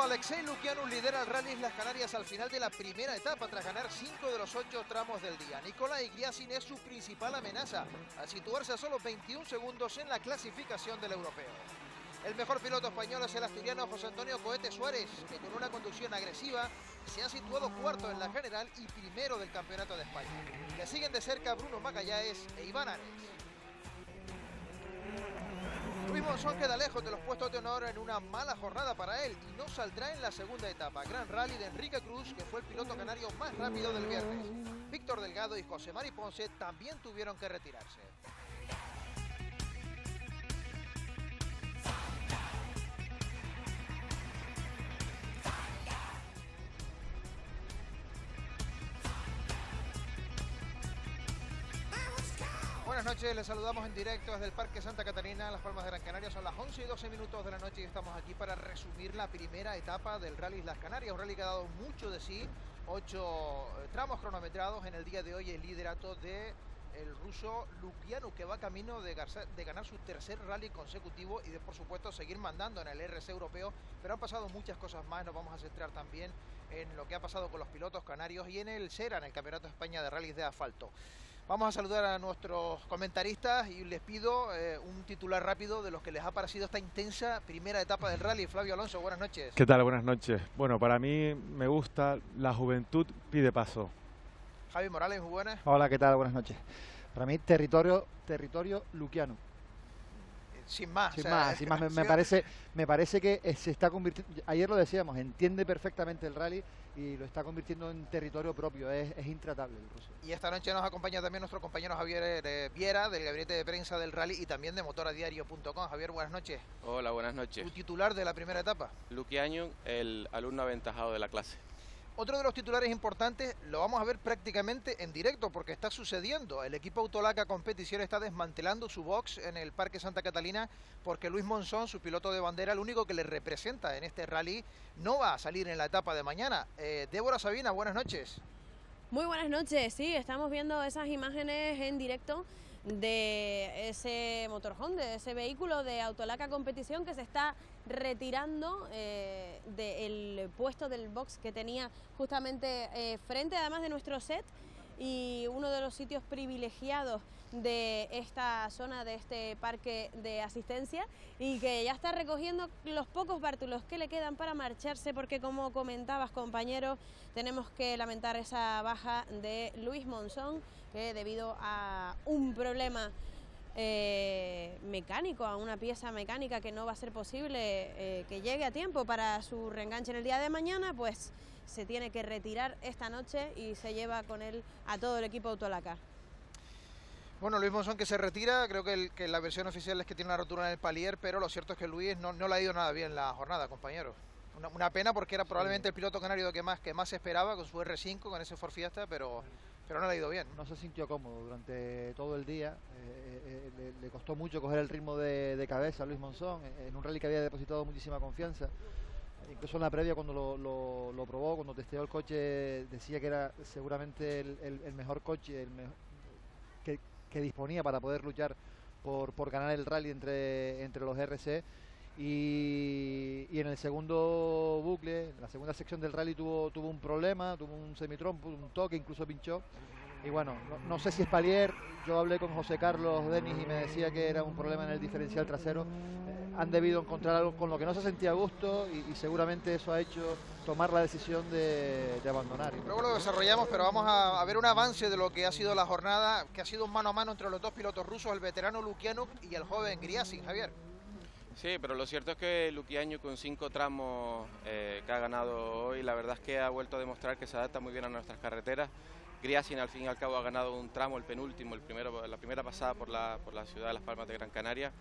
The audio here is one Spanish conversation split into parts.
Alexei Lukianov lidera el Rally Islas Canarias al final de la primera etapa tras ganar 5 de los 8 tramos del día. Nicolai Griasin es su principal amenaza al situarse a solo 21 segundos en la clasificación del europeo. El mejor piloto español es el asturiano José Antonio Cohete Suárez, que con una conducción agresiva se ha situado cuarto en la general y primero del Campeonato de España. Le siguen de cerca Bruno Magalhães e Iván Ares. Luis Monzón queda lejos de los puestos de honor en una mala jornada para él y no saldrá en la segunda etapa. Gran rally de Enrique Cruz, que fue el piloto canario más rápido del viernes. Víctor Delgado y José Mari Ponce también tuvieron que retirarse. Buenas noches, les saludamos en directo desde el Parque Santa Catarina, en las Palmas de Gran Canaria. Son las 11 y 12 minutos de la noche y estamos aquí para resumir la primera etapa del Rally Islas Canarias. Un rally que ha dado mucho de sí, 8 tramos cronometrados en el día de hoy, el liderato de el ruso Lukianov, que va camino de ganar su tercer rally consecutivo y de, por supuesto, seguir mandando en el RC europeo. Pero han pasado muchas cosas más, nos vamos a centrar también en lo que ha pasado con los pilotos canarios y en el SERA, en el Campeonato de España de Rallys de Asfalto. Vamos a saludar a nuestros comentaristas y les pido un titular rápido de los que les ha parecido esta intensa primera etapa del rally. Flavio Alonso, buenas noches. ¿Qué tal? Buenas noches. Bueno, para mí me gusta, la juventud pide paso. Javi Morales, muy buenas. Hola, ¿qué tal? Buenas noches. Para mí, territorio Lukianov. Sin más. Sin más. Me parece que se está convirtiendo, ayer lo decíamos, entiende perfectamente el rally y lo está convirtiendo en territorio propio, es intratable el ruso. Y esta noche nos acompaña también nuestro compañero Javier Viera, del gabinete de prensa del rally y también de motoradiario.com. Javier, buenas noches. Hola, buenas noches. ¿Tu titular de la primera etapa? Lukianov, el alumno aventajado de la clase. Otro de los titulares importantes lo vamos a ver prácticamente en directo porque está sucediendo. El equipo Autolaca Competición está desmantelando su box en el Parque Santa Catalina porque Luis Monzón, su piloto de bandera, el único que le representa en este rally, no va a salir en la etapa de mañana. Débora Sabina, buenas noches. Muy buenas noches, sí, estamos viendo esas imágenes en directo de ese motorhome, de ese vehículo de Autolaca Competición que se está retirando del puesto del box que tenía justamente frente además de nuestro set y uno de los sitios privilegiados de esta zona, de este parque de asistencia, y que ya está recogiendo los pocos bártulos que le quedan para marcharse porque, como comentabas, compañero, tenemos que lamentar esa baja de Luis Monzón, que debido a un problema mecánico, a una pieza mecánica que no va a ser posible que llegue a tiempo para su reenganche en el día de mañana, pues se tiene que retirar esta noche y se lleva con él a todo el equipo Autolaca. Bueno, Luis Monzón que se retira, creo que la versión oficial es que tiene una rotura en el palier, pero lo cierto es que Luis no le ha ido nada bien la jornada, compañero. Una pena porque era probablemente el piloto canario que más se esperaba con su R5, con ese Ford Fiesta, pero no le ha ido bien. No se sintió cómodo durante todo el día, le costó mucho coger el ritmo de cabeza a Luis Monzón, en un rally que había depositado muchísima confianza. Incluso en la previa, cuando lo probó, cuando testeó el coche, decía que era seguramente el mejor coche que disponía para poder luchar por ganar el rally entre los RC. Y en el segundo bucle, en la segunda sección del rally tuvo un problema, tuvo un semitrompo, un toque, incluso pinchó. Y bueno, no sé si es palier. Yo hablé con José Carlos Denis y me decía que era un problema en el diferencial trasero. Han debido encontrar algo con lo que no se sentía a gusto y seguramente eso ha hecho tomar la decisión de abandonar. Luego lo desarrollamos, pero vamos a ver un avance de lo que ha sido la jornada, que ha sido un mano a mano entre los dos pilotos rusos, el veterano Lukianov y el joven Griasin. Javier. Sí, pero lo cierto es que Lukianov, con 5 tramos que ha ganado hoy, la verdad es que ha vuelto a demostrar que se adapta muy bien a nuestras carreteras. Griasin al fin y al cabo ha ganado un tramo, el penúltimo, la primera pasada por la ciudad de Las Palmas de Gran Canaria,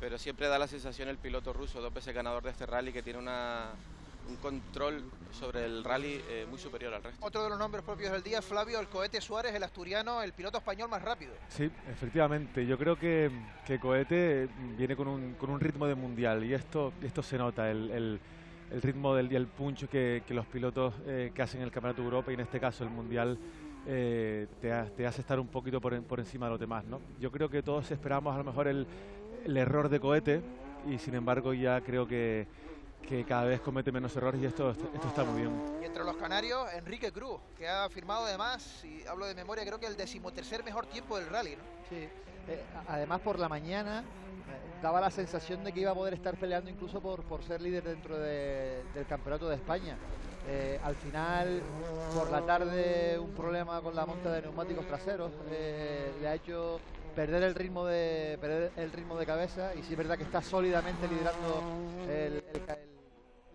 pero siempre da la sensación el piloto ruso, 2 veces ganador de este rally, que tiene un control sobre el rally muy superior al resto. Otro de los nombres propios del día, Flavio, el Cohete Suárez, el asturiano, el piloto español más rápido. Sí, efectivamente, yo creo que Cohete viene con un ritmo de mundial y esto se nota, el ritmo y el punch que los pilotos que hacen el Campeonato de Europa y en este caso el mundial te hace estar un poquito por encima de los demás, ¿no? Yo creo que todos esperamos a lo mejor el error de Cohete y sin embargo ya creo que que cada vez comete menos errores y esto está muy bien. Y entre los canarios, Enrique Cruz, que ha firmado además, y hablo de memoria, creo que el 13º mejor tiempo del rally, ¿no? Sí, además por la mañana daba la sensación de que iba a poder estar peleando incluso por ser líder dentro del campeonato de España. Al final, por la tarde, un problema con la monta de neumáticos traseros le ha hecho perder el ritmo de cabeza, y sí es verdad que está sólidamente liderando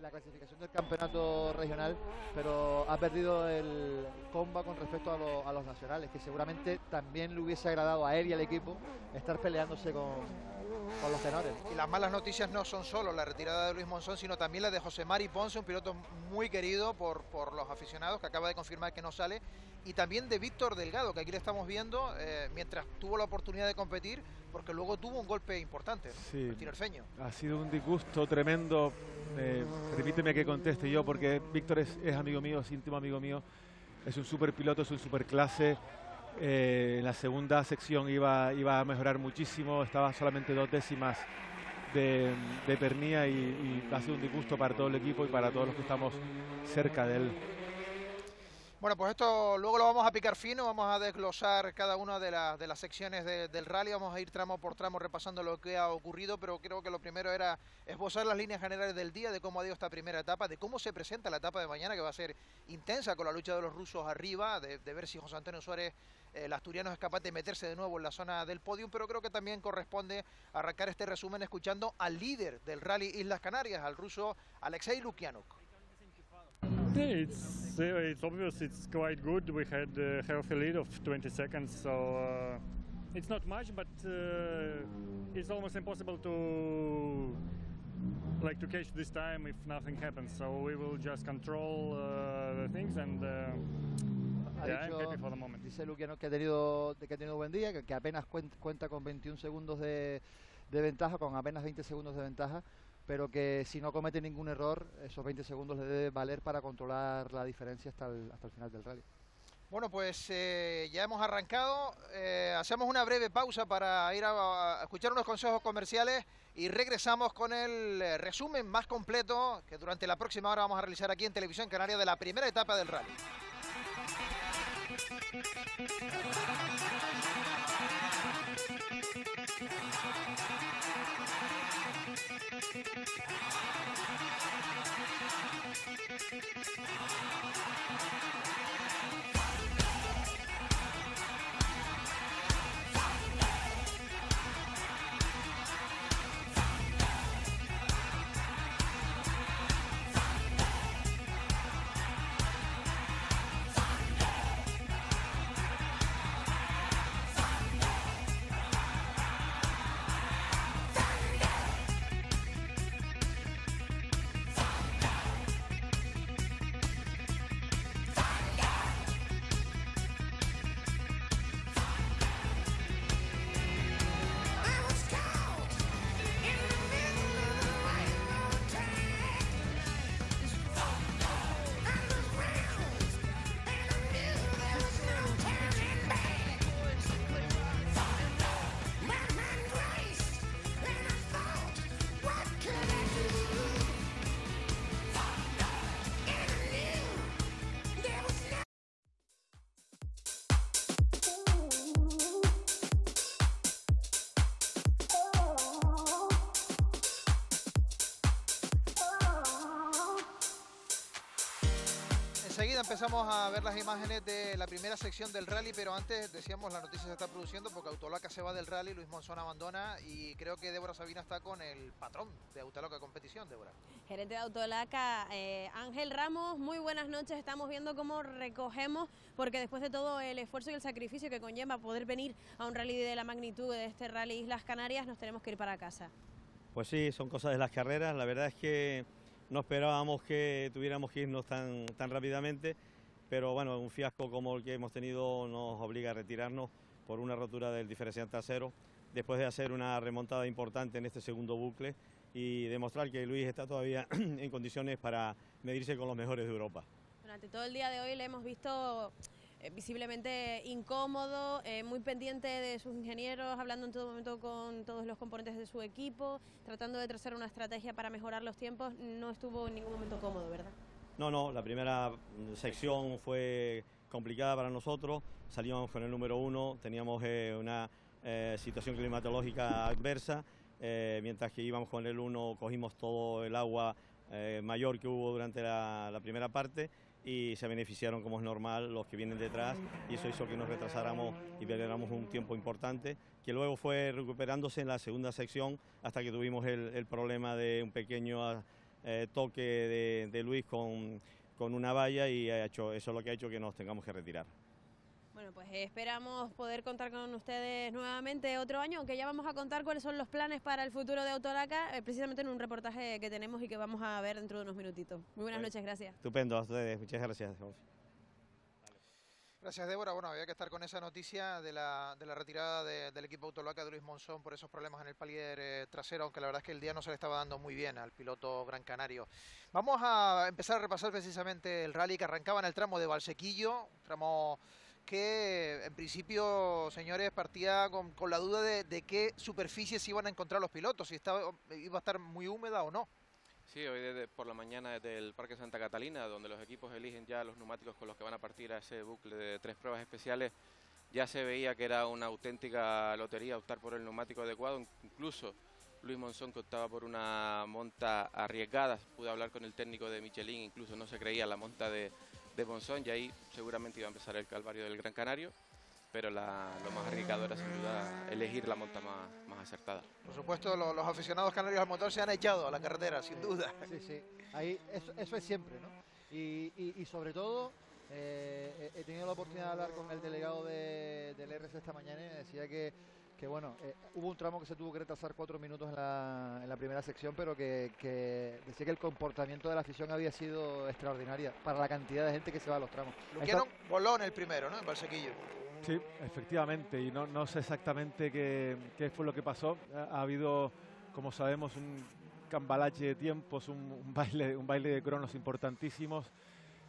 la clasificación del campeonato regional, pero ha perdido el comba con respecto a los nacionales, que seguramente también le hubiese agradado a él y al equipo estar peleándose con los tenores. Y las malas noticias no son solo la retirada de Luis Monzón, sino también la de José Mari Ponce, un piloto muy querido por los aficionados, que acaba de confirmar que no sale, y también de Víctor Delgado, que aquí le estamos viendo mientras tuvo la oportunidad de competir, porque luego tuvo un golpe importante, sí, el tinerfeño. Ha sido un disgusto tremendo. Permíteme que conteste yo, porque Víctor es amigo mío, es íntimo amigo mío, es un super piloto, es un super clase. En la segunda sección iba a mejorar muchísimo, estaba solamente 2 décimas de pernía, y ha sido un disgusto para todo el equipo y para todos los que estamos cerca de él. Bueno, pues esto luego lo vamos a picar fino, vamos a desglosar cada una de las secciones del rally, vamos a ir tramo por tramo repasando lo que ha ocurrido, pero creo que lo primero era esbozar las líneas generales del día, de cómo ha ido esta primera etapa, de cómo se presenta la etapa de mañana, que va a ser intensa con la lucha de los rusos arriba, de ver si José Antonio Suárez, el asturiano, es capaz de meterse de nuevo en la zona del podium, pero creo que también corresponde arrancar este resumen escuchando al líder del rally Islas Canarias, al ruso Alexei Lukianuk. Yeah, it's obvious. It's quite good. We had a healthy lead of 20 seconds, so it's not much, but it's almost impossible to catch this time if nothing happens. So we will just control the things, and yeah, I'm happy for the moment. Dice Lukianuk que ha tenido buen día, que apenas cuenta con 21 segundos de ventaja, con apenas 20 segundos de ventaja, pero que si no comete ningún error, esos 20 segundos le debe valer para controlar la diferencia hasta el final del rally. Bueno, pues ya hemos arrancado, hacemos una breve pausa para ir a escuchar unos consejos comerciales y regresamos con el resumen más completo que durante la próxima hora vamos a realizar aquí en Televisión Canaria de la primera etapa del rally. Enseguida empezamos a ver las imágenes de la primera sección del rally, pero antes decíamos la noticia se está produciendo porque Autolaca se va del rally, Luis Monzón abandona y creo que Débora Sabina está con el patrón de Autolaca Competición, Débora. Gerente de Autolaca, Ángel Ramos, muy buenas noches. Estamos viendo cómo recogemos, porque después de todo el esfuerzo y el sacrificio que conlleva poder venir a un rally de la magnitud de este rally Islas Canarias, nos tenemos que ir para casa. Pues sí, son cosas de las carreras. La verdad es que no esperábamos que tuviéramos que irnos tan rápidamente, pero bueno, un fiasco como el que hemos tenido nos obliga a retirarnos por una rotura del diferencial trasero, después de hacer una remontada importante en este segundo bucle y demostrar que Luis está todavía en condiciones para medirse con los mejores de Europa. Durante todo el día de hoy le hemos visto visiblemente incómodo, muy pendiente de sus ingenieros, hablando en todo momento con todos los componentes de su equipo, tratando de trazar una estrategia para mejorar los tiempos. No estuvo en ningún momento cómodo, ¿verdad? No, la primera sección fue complicada para nosotros, salíamos con el número 1, teníamos una situación climatológica adversa, mientras que íbamos con el 1 cogimos todo el agua mayor que hubo durante la primera parte y se beneficiaron, como es normal, los que vienen detrás, y eso hizo que nos retrasáramos y perdiéramos un tiempo importante, que luego fue recuperándose en la segunda sección hasta que tuvimos el problema de un pequeño toque de Luis con una valla, y eso es lo que ha hecho que nos tengamos que retirar. Bueno, pues esperamos poder contar con ustedes nuevamente otro año, aunque ya vamos a contar cuáles son los planes para el futuro de Autolaca, precisamente en un reportaje que tenemos y que vamos a ver dentro de unos minutitos. Muy buenas noches, gracias. Estupendo, a ustedes, muchas gracias. Gracias, Débora. Bueno, había que estar con esa noticia de la retirada del equipo Autolaca de Luis Monzón por esos problemas en el palier trasero, aunque la verdad es que el día no se le estaba dando muy bien al piloto gran canario. Vamos a empezar a repasar precisamente el rally que arrancaba en el tramo de Valsequillo, tramo que en principio, señores, partía con la duda de qué superficies iban a encontrar los pilotos, si iba a estar muy húmeda o no. Sí, hoy por la mañana desde el Parque Santa Catalina, donde los equipos eligen ya los neumáticos con los que van a partir a ese bucle de 3 pruebas especiales, ya se veía que era una auténtica lotería optar por el neumático adecuado. Incluso Luis Monzón, que optaba por una monta arriesgada, pude hablar con el técnico de Michelin, incluso no se creía la monta de Monzón, y ahí seguramente iba a empezar el calvario del Gran Canario, pero lo más arriesgado era sin duda elegir la monta más acertada. Por supuesto, los aficionados canarios al motor se han echado a la carretera, sin duda. Sí, ahí, eso es siempre, ¿no? Y sobre todo, he tenido la oportunidad de hablar con el delegado del RC esta mañana y me decía que bueno, hubo un tramo que se tuvo que retrasar 4 minutos en la primera sección, pero que decía que el comportamiento de la afición había sido extraordinario para la cantidad de gente que se va a los tramos. Luquiano voló en el primero, ¿no? En Valsequillo. Sí, efectivamente, y no sé exactamente qué fue lo que pasó. Ha habido, como sabemos, un cambalache de tiempos, un baile de cronos importantísimos,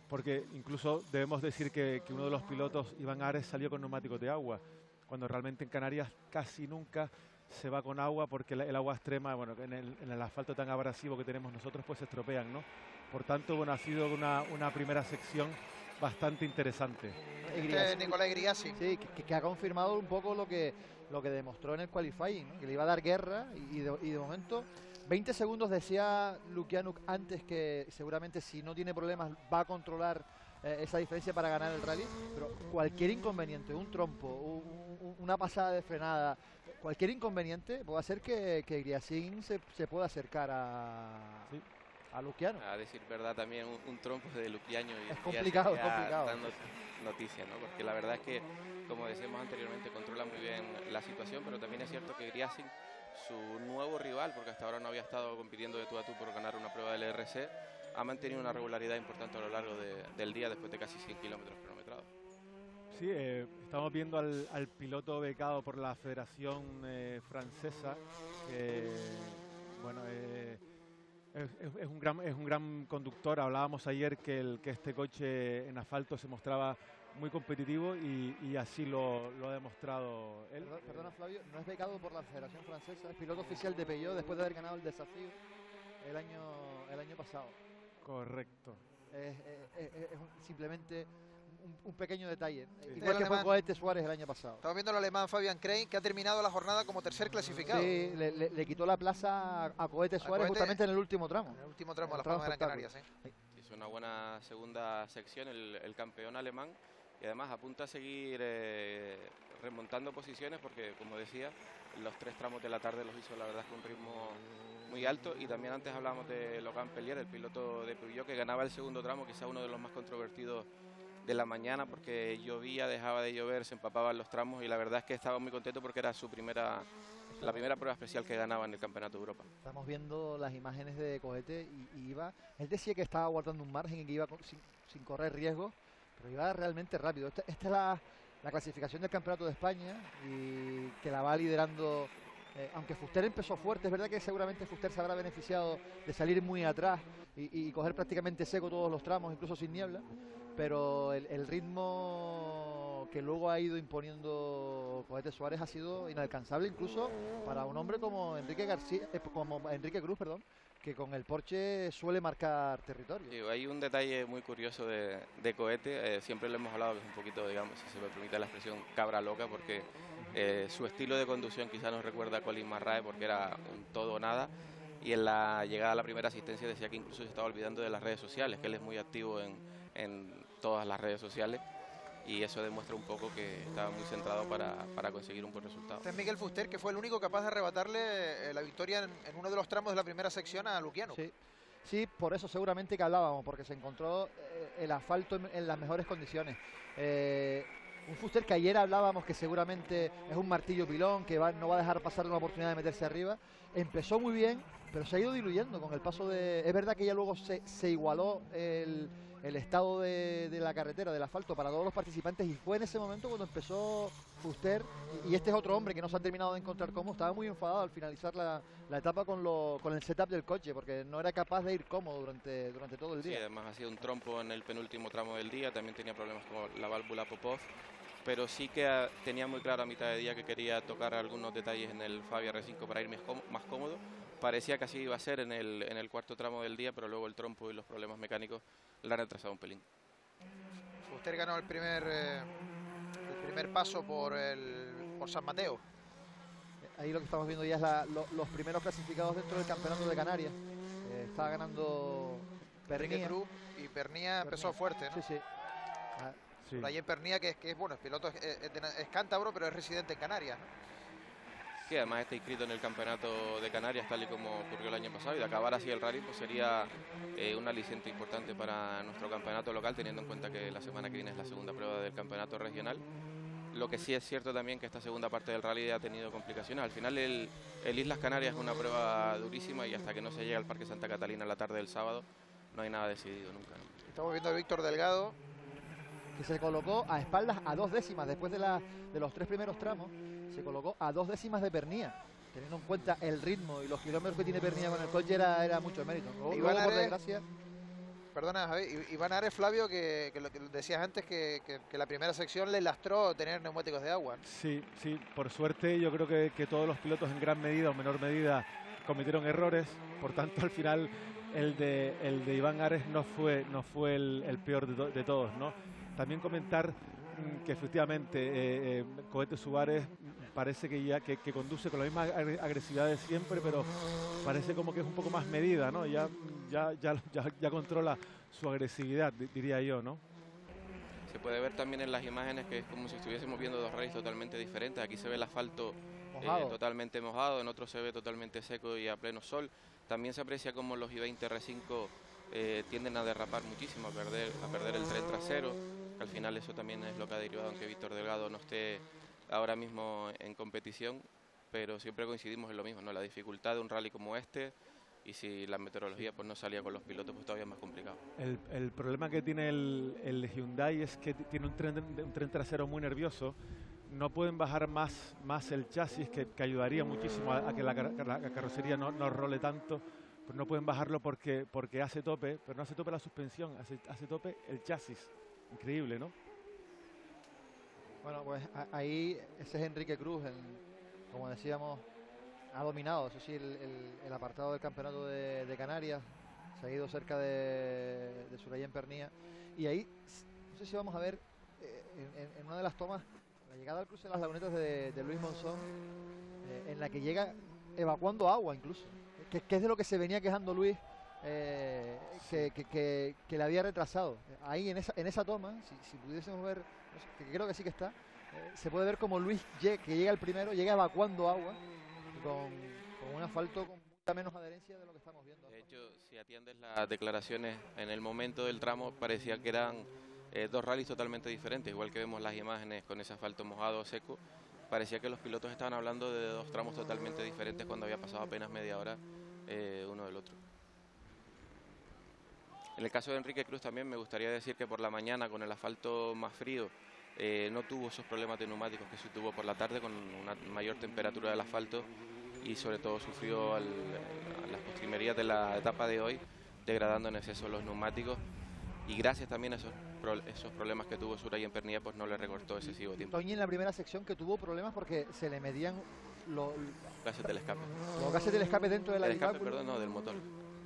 porque incluso debemos decir que uno de los pilotos, Iván Ares, salió con neumáticos de agua, cuando realmente en Canarias casi nunca se va con agua, porque el agua extrema, bueno, en el asfalto tan abrasivo que tenemos nosotros, pues se estropean, ¿no? Por tanto, bueno, ha sido una primera sección bastante interesante. Nicolás Griassi. Sí, que ha confirmado un poco lo que demostró en el qualifying, ¿no? Que le iba a dar guerra y de momento 20 segundos decía Luquiano antes, que seguramente si no tiene problemas va a controlar esa diferencia para ganar el rally, pero cualquier inconveniente, un trompo, una pasada de frenada, cualquier inconveniente puede hacer que Griassi se pueda acercar a Luquiano. A decir verdad, también un trompo de Luquiano es complicado, dando noticia, ¿no? Porque la verdad es que, como decíamos anteriormente, controla muy bien la situación, pero también es cierto que Griassi, su nuevo rival, porque hasta ahora no había estado compitiendo de tú a tú por ganar una prueba del RC, ha mantenido una regularidad importante a lo largo del día, después de casi 100 kilómetros cronometrados. Sí, estamos viendo al piloto becado por la Federación Francesa, bueno, es un gran conductor. Hablábamos ayer que este coche en asfalto se mostraba muy competitivo y así lo ha demostrado él. Perdona, Flavio, no es becado por la Federación Francesa, es piloto oficial de Peugeot después de haber ganado el desafío el año pasado. Correcto. Es simplemente un pequeño detalle, Sí. igual que fue Cohete Suárez el año pasado. Estamos viendo al alemán Fabian Krain, que ha terminado la jornada como tercer clasificado. Sí, le quitó la plaza a Cohete Suárez justamente en el último tramo. En el último tramo de la Palmas de Gran Canaria, sí. Hizo una buena segunda sección el campeón alemán, y además apunta a seguir remontando posiciones, porque, como decía, los 3 tramos de la tarde los hizo, la verdad, con un ritmo muy alto. Y también antes hablábamos de Logan Pellier, el piloto de Peugeot, que ganaba el segundo tramo, quizá uno de los más controvertidos de la mañana, porque llovía, dejaba de llover, se empapaban los tramos, y la verdad es que estaba muy contento porque era la primera prueba especial que ganaba en el Campeonato de Europa. Estamos viendo las imágenes de Cohete y iba, él decía que estaba guardando un margen y que iba sin correr riesgos, pero iba realmente rápido. Esta es la clasificación del Campeonato de España, y que la va liderando, aunque Fuster empezó fuerte. Es verdad que seguramente Fuster se habrá beneficiado de salir muy atrás y coger prácticamente seco todos los tramos, incluso sin niebla, pero el ritmo que luego ha ido imponiendo Cohete Suárez ha sido inalcanzable incluso para un hombre como Enrique Cruz, perdón, que con el Porsche suele marcar territorio. Sí, hay un detalle muy curioso de Cohete, siempre lo hemos hablado, que es un poquito, digamos, si se me permite la expresión, cabra loca, porque su estilo de conducción quizá nos recuerda a Colin Marrae, porque era un todo o nada, y en la llegada a la primera asistencia decía que incluso se estaba olvidando de las redes sociales, que él es muy activo en todas las redes sociales, y eso demuestra un poco que estaba muy centrado para conseguir un buen resultado. Este es Miguel Fuster, que fue el único capaz de arrebatarle la victoria en uno de los tramos de la primera sección a Luciano. Sí, por eso seguramente que hablábamos, porque se encontró el asfalto en las mejores condiciones. Un Fuster que ayer hablábamos que seguramente es un martillo pilón, que no va a dejar pasar una oportunidad de meterse arriba. Empezó muy bien, pero se ha ido diluyendo con el paso de... Es verdad que ya luego se igualó el estado de la carretera, del asfalto, para todos los participantes, y fue en ese momento cuando empezó Fuster, y este es otro hombre que no se ha terminado de encontrar cómodo. Estaba muy enfadado al finalizar la etapa con el setup del coche, porque no era capaz de ir cómodo durante todo el día. Sí, además ha sido un trompo en el penúltimo tramo del día, también tenía problemas con la válvula Popov, pero sí que tenía muy claro a mitad de día que quería tocar algunos detalles en el Fabia R5 para ir más cómodo. Parecía que así iba a ser en el cuarto tramo del día, pero luego el trompo y los problemas mecánicos le han retrasado un pelín. Fuster ganó el primer paso por San Mateo. Ahí lo que estamos viendo ya es los primeros clasificados dentro del campeonato de Canarias. Está ganando Pernía. Y Pernía empezó fuerte, ¿no? Sí. Sí. Por ahí en Pernía, que es bueno, el piloto es cántabro, pero es residente en Canarias, ¿no? Sí, además está inscrito en el campeonato de Canarias, tal y como ocurrió el año pasado, y de acabar así el rally pues sería un aliciente importante para nuestro campeonato local, teniendo en cuenta que la semana que viene es la segunda prueba del campeonato regional. Lo que sí es cierto también que esta segunda parte del rally ha tenido complicaciones. Al final el Islas Canarias es una prueba durísima, y hasta que no se llegue al Parque Santa Catalina la tarde del sábado no hay nada decidido nunca, ¿no? Estamos viendo a Víctor Delgado, que se colocó a espaldas a 2 décimas después de los 3 primeros tramos. Se colocó a 2 décimas de Pernía, teniendo en cuenta el ritmo y los kilómetros que tiene Pernía con el coche, era mucho mérito. Luego, por desgracia... Perdona, Javi, Iván Ares, Flavio, que lo que decías antes, que la primera sección le lastró tener neumáticos de agua. Sí, por suerte yo creo que todos los pilotos en gran medida o menor medida cometieron errores, por tanto al final el de Iván Ares no fue el peor de todos, ¿no? También comentar que efectivamente Cohete Suárez parece que conduce con la misma agresividad de siempre, pero parece como que es un poco más medida, ¿no? Ya controla su agresividad, diría yo, ¿no? Se puede ver también en las imágenes que es como si estuviésemos viendo dos rallies totalmente diferentes. Aquí se ve el asfalto totalmente mojado, en otro se ve totalmente seco y a pleno sol. También se aprecia como los i20 R5 tienden a derrapar muchísimo, a perder el tren trasero. Al final eso también es lo que ha derivado en que Víctor Delgado no esté ahora mismo en competición, pero siempre coincidimos en lo mismo, ¿no? La dificultad de un rally como este, y si la meteorología pues no salía con los pilotos, pues todavía es más complicado. El problema que tiene el Hyundai es que tiene un tren trasero muy nervioso. No pueden bajar más el chasis, que ayudaría muchísimo a que la carrocería no role tanto, pero no pueden bajarlo porque hace tope, pero no hace tope la suspensión, hace tope el chasis. Increíble, ¿no? Bueno, pues ahí ese es Enrique Cruz, como decíamos, ha dominado, eso sí, el apartado del campeonato de Canarias. Se ha ido cerca de Surayén Pernía, y ahí no sé si vamos a ver en una de las tomas la llegada al cruce de las lagunetas de Luis Monzón, en la que llega evacuando agua incluso, que es de lo que se venía quejando Luis, que le había retrasado. Ahí en esa toma, si pudiésemos ver, no sé, que creo que sí que está, se puede ver como Luis, que llega el primero, llega evacuando agua con un asfalto con mucha menos adherencia de lo que estamos viendo. De hecho, si atiendes las declaraciones en el momento del tramo, parecía que eran dos rallies totalmente diferentes, igual que vemos las imágenes con ese asfalto mojado o seco. Parecía que los pilotos estaban hablando de dos tramos totalmente diferentes cuando había pasado apenas media hora uno del otro. En el caso de Enrique Cruz también me gustaría decir que por la mañana, con el asfalto más frío, no tuvo esos problemas de neumáticos que se tuvo por la tarde, con una mayor temperatura del asfalto, y sobre todo sufrió las postrimerías de la etapa de hoy, degradando en exceso los neumáticos. y gracias también a esos problemas que tuvo Suray en Pernilla, pues no le recortó excesivo tiempo. Toñi en la primera sección que tuvo problemas porque se le medían los Gases del escape. gases del escape dentro del habitáculo. Perdón, no, del motor.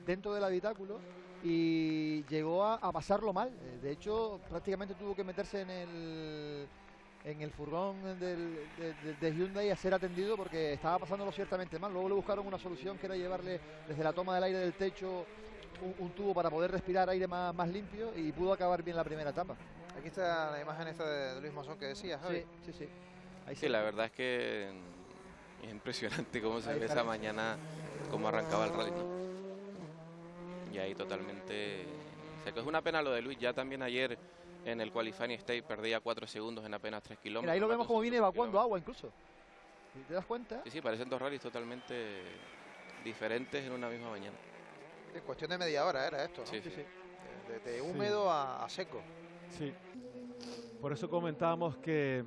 Dentro del habitáculo y llegó a pasarlo mal. De hecho, prácticamente tuvo que meterse en el furgón de Hyundai a ser atendido porque estaba pasándolo ciertamente mal. Luego le buscaron una solución que era llevarle desde la toma del aire del techo un tubo para poder respirar aire más limpio y pudo acabar bien la primera etapa. Aquí está la imagen esta de Luis Monzón que decías, Javi. Sí. Ahí Sí, la verdad es que es impresionante cómo se ve esa mañana, cómo arrancaba el rally, ¿no? Y ahí totalmente seco. Es una pena lo de Luis, ya también ayer en el Qualifying State perdía 4 segundos en apenas 3 kilómetros. Mira, ahí lo vemos como viene evacuando agua incluso. ¿Te das cuenta? Sí, parecen dos rallies totalmente diferentes en una misma mañana. En cuestión de media hora era esto, ¿no? Sí. De húmedo a seco. Sí. Por eso comentábamos que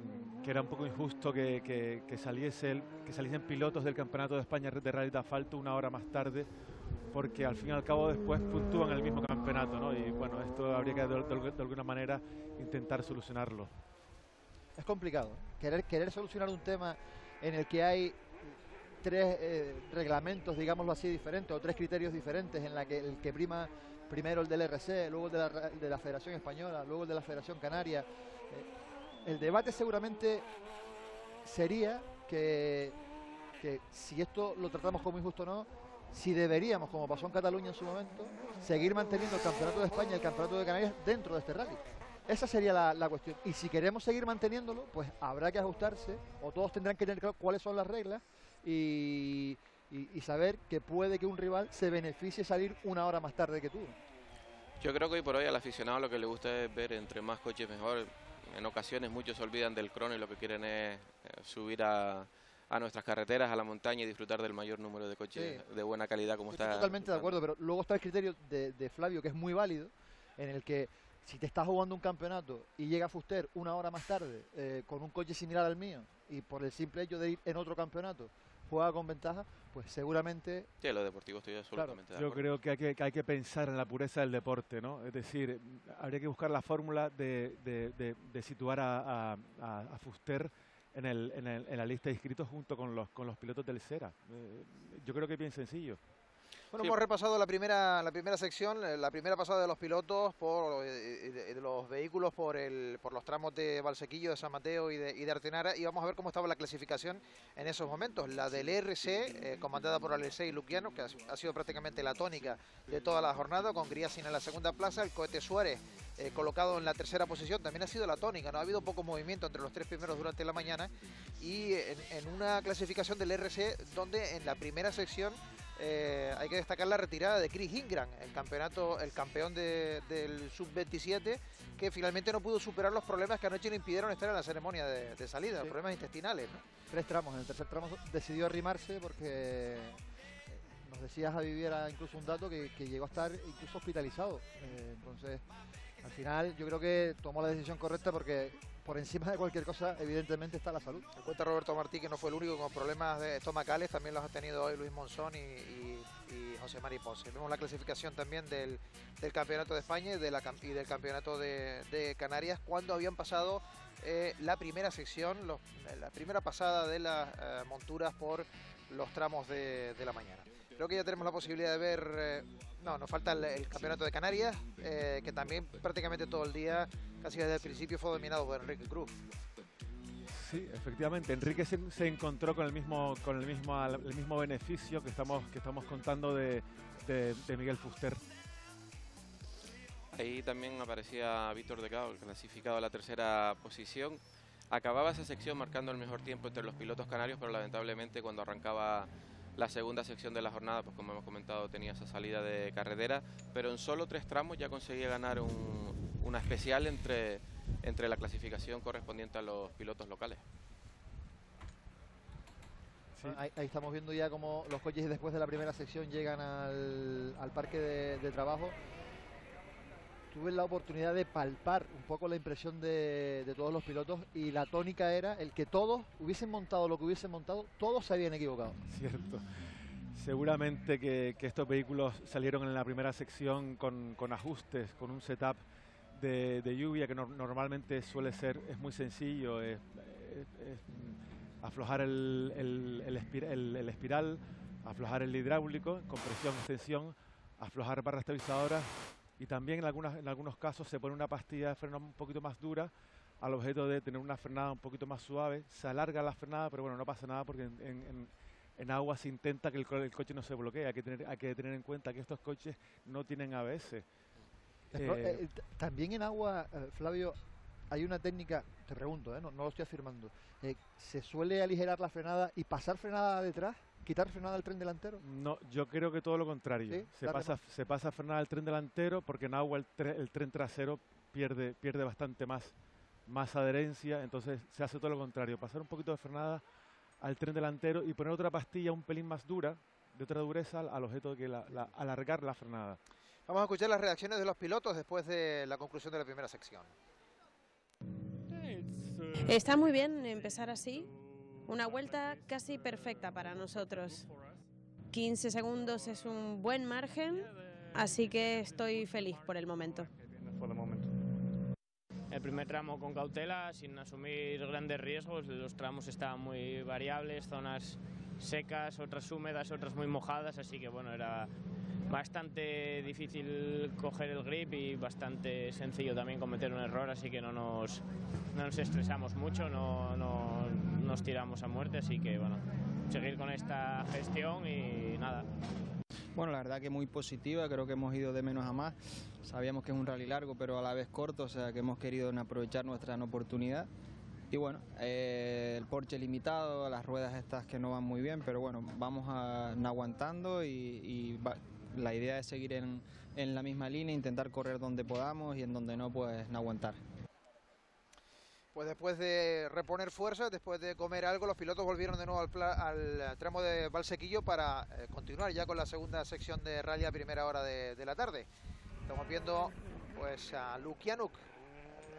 era un poco injusto que saliesen pilotos del Campeonato de España de Rally de Asfalto una hora más tarde, porque al fin y al cabo después puntúan el mismo campeonato, ¿no? Y bueno, esto habría que de alguna manera intentar solucionarlo. Es complicado. Querer solucionar un tema en el que hay 3 reglamentos, digámoslo así, diferentes, o 3 criterios diferentes, en la que el que prima primero el del RC, luego el de la Federación Española, luego el de la Federación Canaria. El debate seguramente sería que si esto lo tratamos como injusto o no, si deberíamos, como pasó en Cataluña en su momento, seguir manteniendo el Campeonato de España y el Campeonato de Canarias dentro de este rally. Esa sería la cuestión. Y si queremos seguir manteniéndolo, pues habrá que ajustarse, o todos tendrán que tener claro cuáles son las reglas y saber que puede que un rival se beneficie salir una hora más tarde que tú. Yo creo que hoy por hoy al aficionado lo que le gusta es ver entre más coches mejor. En ocasiones muchos se olvidan del crono y lo que quieren es subir a nuestras carreteras, a la montaña y disfrutar del mayor número de coches de buena calidad como está. Estoy totalmente de acuerdo, pero luego está el criterio de Flavio, que es muy válido, en el que si te estás jugando un campeonato y llega Fuster una hora más tarde con un coche similar al mío y por el simple hecho de ir en otro campeonato juega con ventaja, pues seguramente... Sí, lo deportivo estoy absolutamente de acuerdo. Yo creo que hay que pensar en la pureza del deporte, ¿no? Es decir, habría que buscar la fórmula de situar a Fuster en la lista de inscritos junto con los pilotos del SERA. Yo creo que es bien sencillo. Bueno, hemos repasado la primera sección, la primera pasada de los pilotos de los vehículos por los tramos de Valsequillo, de San Mateo y de Artenara, y vamos a ver cómo estaba la clasificación en esos momentos. La del RC, comandada por Alexei Lukianov, que ha sido prácticamente la tónica de toda la jornada, con Griasin en la segunda plaza, el Cohete Suárez colocado en la tercera posición, también ha sido la tónica, no ha habido poco movimiento entre los 3 primeros durante la mañana, y en una clasificación del RC donde en la primera sección hay que destacar la retirada de Chris Ingram, el campeón del sub-27, que finalmente no pudo superar los problemas que anoche le impidieron estar en la ceremonia de salida, los problemas intestinales, ¿no? 3 tramos, en el tercer tramo decidió arrimarse porque nos decía Javi Viera incluso un dato que llegó a estar incluso hospitalizado. Entonces, al final yo creo que tomó la decisión correcta porque por encima de cualquier cosa, evidentemente, está la salud. Me cuenta Roberto Martí que no fue el único con problemas estomacales, también los ha tenido hoy Luis Monzón y José Mari Ponce. Vemos la clasificación también del Campeonato de España y del Campeonato de Canarias, cuando habían pasado la primera sección, la primera pasada de las monturas por los tramos de la mañana. Creo que ya tenemos la posibilidad de ver, nos falta el Campeonato de Canarias, que también prácticamente todo el día, casi desde el principio, fue dominado por Enrique Cruz. Sí, efectivamente, Enrique se encontró con el mismo beneficio que estamos contando de Miguel Fuster. Ahí también aparecía Víctor Decao, clasificado a la tercera posición. Acababa esa sección marcando el mejor tiempo entre los pilotos canarios, pero lamentablemente cuando arrancaba la segunda sección de la jornada, pues como hemos comentado, tenía esa salida de carretera, pero en solo 3 tramos ya conseguía ganar una especial entre la clasificación correspondiente a los pilotos locales. Sí. Ahí estamos viendo ya cómo los coches después de la primera sección llegan al parque de trabajo. Tuve la oportunidad de palpar un poco la impresión de todos los pilotos y la tónica era el que todos hubiesen montado lo que hubiesen montado, todos se habían equivocado. Cierto. Seguramente que estos vehículos salieron en la primera sección con ajustes, con un setup de lluvia, que normalmente suele ser, es muy sencillo, aflojar el espiral, aflojar el hidráulico, compresión, extensión, aflojar barras estabilizadoras, y también en algunos casos se pone una pastilla de freno un poquito más dura al objeto de tener una frenada un poquito más suave. Se alarga la frenada, pero bueno, no pasa nada porque en agua se intenta que el coche no se bloquee. Hay que tener en cuenta que estos coches no tienen ABS. También en agua, Flavio, hay una técnica, te pregunto, no lo estoy afirmando, ¿se suele aligerar la frenada y pasar frenada detrás? ¿Quitar frenada al tren delantero? No, yo creo que todo lo contrario. ¿Sí? Se pasa frenada al tren delantero porque en agua el tren trasero pierde bastante más adherencia, entonces se hace todo lo contrario, pasar un poquito de frenada al tren delantero y poner otra pastilla un pelín más dura, de otra dureza, al objeto de alargar la frenada. Vamos a escuchar las reacciones de los pilotos después de la conclusión de la primera sección. Está muy bien empezar así. Una vuelta casi perfecta para nosotros. 15 segundos es un buen margen, así que estoy feliz por el momento. El primer tramo con cautela, sin asumir grandes riesgos. Los tramos estaban muy variables, zonas secas, otras húmedas, otras muy mojadas, así que bueno, era bastante difícil coger el grip y bastante sencillo también cometer un error, así que no nos estresamos mucho, no nos tiramos a muerte, así que bueno, seguir con esta gestión y nada. Bueno, la verdad que muy positiva, creo que hemos ido de menos a más. Sabíamos que es un rally largo, pero a la vez corto, o sea que hemos querido aprovechar nuestra oportunidad. Y bueno, el Porsche limitado, las ruedas estas que no van muy bien, pero bueno, vamos aguantando la idea es seguir en la misma línea, intentar correr donde podamos y en donde no, pues no aguantar. Pues después de reponer fuerzas, después de comer algo, los pilotos volvieron de nuevo al tramo de Valsequillo para continuar ya con la segunda sección de rally a primera hora de la tarde. Estamos viendo pues a Lukianuk,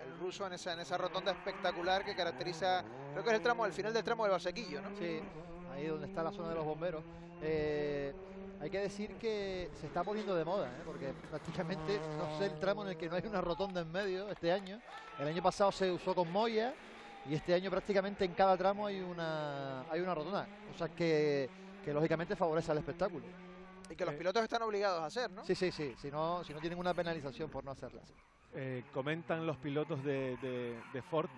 el ruso, en esa rotonda espectacular que caracteriza, creo que es el final del tramo del Valsequillo, ¿no? Sí, ahí donde está la zona de los bomberos. Hay que decir que se está poniendo de moda, porque prácticamente no sé el tramo en el que no hay una rotonda en medio este año. El año pasado se usó con Moya y este año prácticamente en cada tramo hay una rotonda, o sea que lógicamente favorece al espectáculo. Y que los pilotos están obligados a hacer, ¿no? Sí, si no tienen una penalización por no hacerlas. Comentan los pilotos de Ford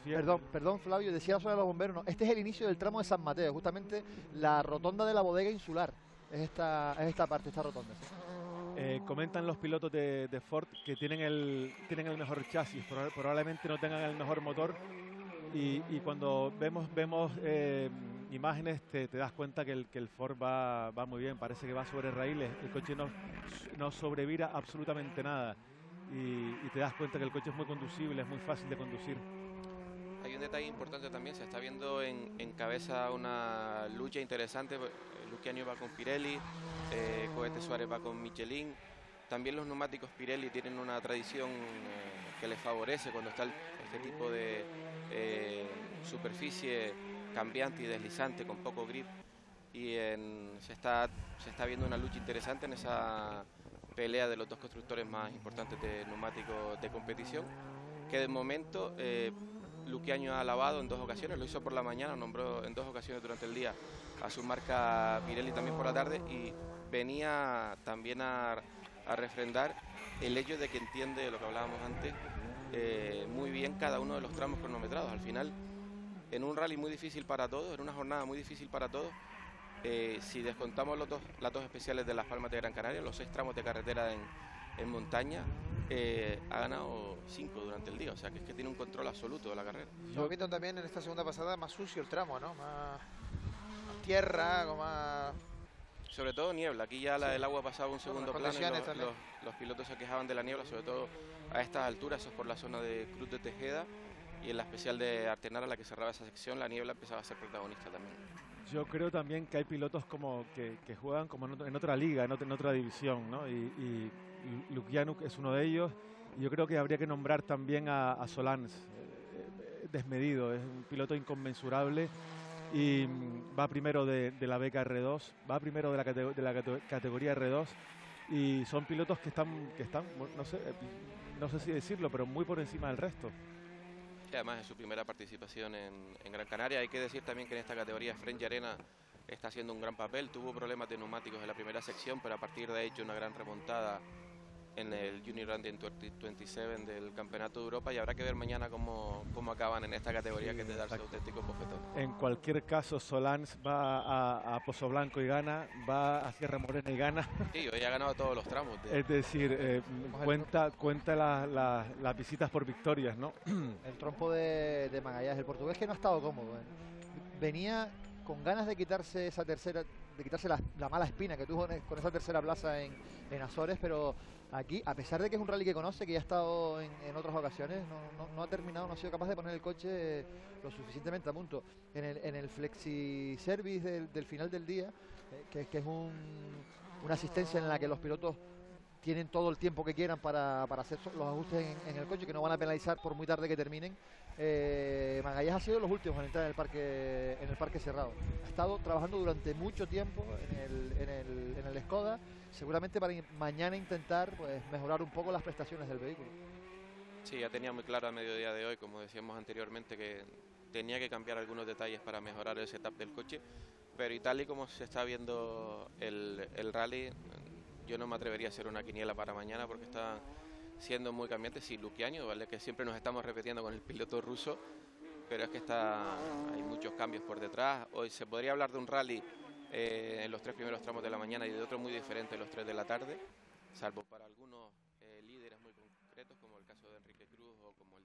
Fiat. Perdón Flavio, decía la zona de los bomberos, no, este es el inicio del tramo de San Mateo, justamente la rotonda de la bodega insular. Es esta parte, esta rotonda. ¿Sí? Comentan los pilotos de Ford que tienen el mejor chasis, probablemente no tengan el mejor motor, y cuando vemos imágenes te das cuenta que el Ford va muy bien, parece que va sobre raíles, el coche no sobrevira absolutamente nada, y te das cuenta que el coche es muy conducible, es muy fácil de conducir. Hay un detalle importante también, se está viendo en cabeza una lucha interesante. Lukianuk va con Pirelli, Cohete Suárez va con Michelin. También los neumáticos Pirelli tienen una tradición que les favorece cuando está este tipo de superficie cambiante y deslizante con poco grip. Y se está viendo una lucha interesante en esa pelea de los dos constructores más importantes de neumáticos de competición, que de momento Lukianuk ha alabado en 2 ocasiones, lo hizo por la mañana, nombró en 2 ocasiones durante el día a su marca Pirelli también por la tarde, y venía también a refrendar el hecho de que entiende lo que hablábamos antes muy bien cada uno de los tramos cronometrados. Al final, en un rally muy difícil para todos, en una jornada muy difícil para todos, si descontamos las dos especiales de Las Palmas de Gran Canaria, los 6 tramos de carretera en montaña, ha ganado 5 durante el día, o sea que es que tiene un control absoluto de la carrera. Estamos viendo también en esta segunda pasada más sucio el tramo, ¿no? Más tierra, con más... Sobre todo niebla, aquí ya el agua ha pasado a un segundo plano y los pilotos se quejaban de la niebla, sobre todo a estas alturas, eso es por la zona de Cruz de Tejeda, y en la especial de Artenara, la que cerraba esa sección, la niebla empezaba a ser protagonista también. Yo creo también que hay pilotos como que juegan como en otra liga, en otra división, ¿no? Y Lukianuk es uno de ellos. Y yo creo que habría que nombrar también a Solans, desmedido, es un piloto inconmensurable y va primero de la beca R2, va primero de la categoría R2, y son pilotos que están no sé, no sé si decirlo, pero muy por encima del resto. Y además es su primera participación en Gran Canaria. Hay que decir también que en esta categoría French Llarena está haciendo un gran papel. Tuvo problemas de neumáticos en la primera sección, pero a partir de ahí ha hecho una gran remontada en el Junior Random 27 del Campeonato de Europa, y habrá que ver mañana cómo acaban en esta categoría, que te da su auténtico bofetón. En cualquier caso, Solans va a Pozo Blanco y gana, va a Sierra Morena y gana. Sí, hoy ha ganado todos los tramos. Es decir, cuenta las visitas por victorias, ¿no? El trompo de Magallanes, el portugués, que no ha estado cómodo. Venía con ganas de quitarse esa tercera, de quitarse la mala espina que tuvo con esa tercera plaza en Azores, pero aquí, a pesar de que es un rally que conoce, que ya ha estado en otras ocasiones, no ha terminado, no ha sido capaz de poner el coche lo suficientemente a punto. En el flexi service del final del día, que es una asistencia en la que los pilotos tienen todo el tiempo que quieran para hacer los ajustes en el coche, que no van a penalizar por muy tarde que terminen. Magallanes ha sido los últimos en entrar en el parque cerrado. Ha estado trabajando durante mucho tiempo en el Skoda, seguramente para mañana intentar pues mejorar un poco las prestaciones del vehículo. Sí, ya tenía muy claro a mediodía de hoy, como decíamos anteriormente, que tenía que cambiar algunos detalles para mejorar el setup del coche, pero y tal y como se está viendo el rally, yo no me atrevería a hacer una quiniela para mañana, porque está siendo muy cambiante. Sí, Lukianyo, ¿vale? Que siempre nos estamos repitiendo con el piloto ruso, pero es que hay muchos cambios por detrás. Hoy se podría hablar de un rally en los 3 primeros tramos de la mañana y de otro muy diferente en los 3 de la tarde, salvo para algunos líderes muy concretos, como el caso de Enrique Cruz o como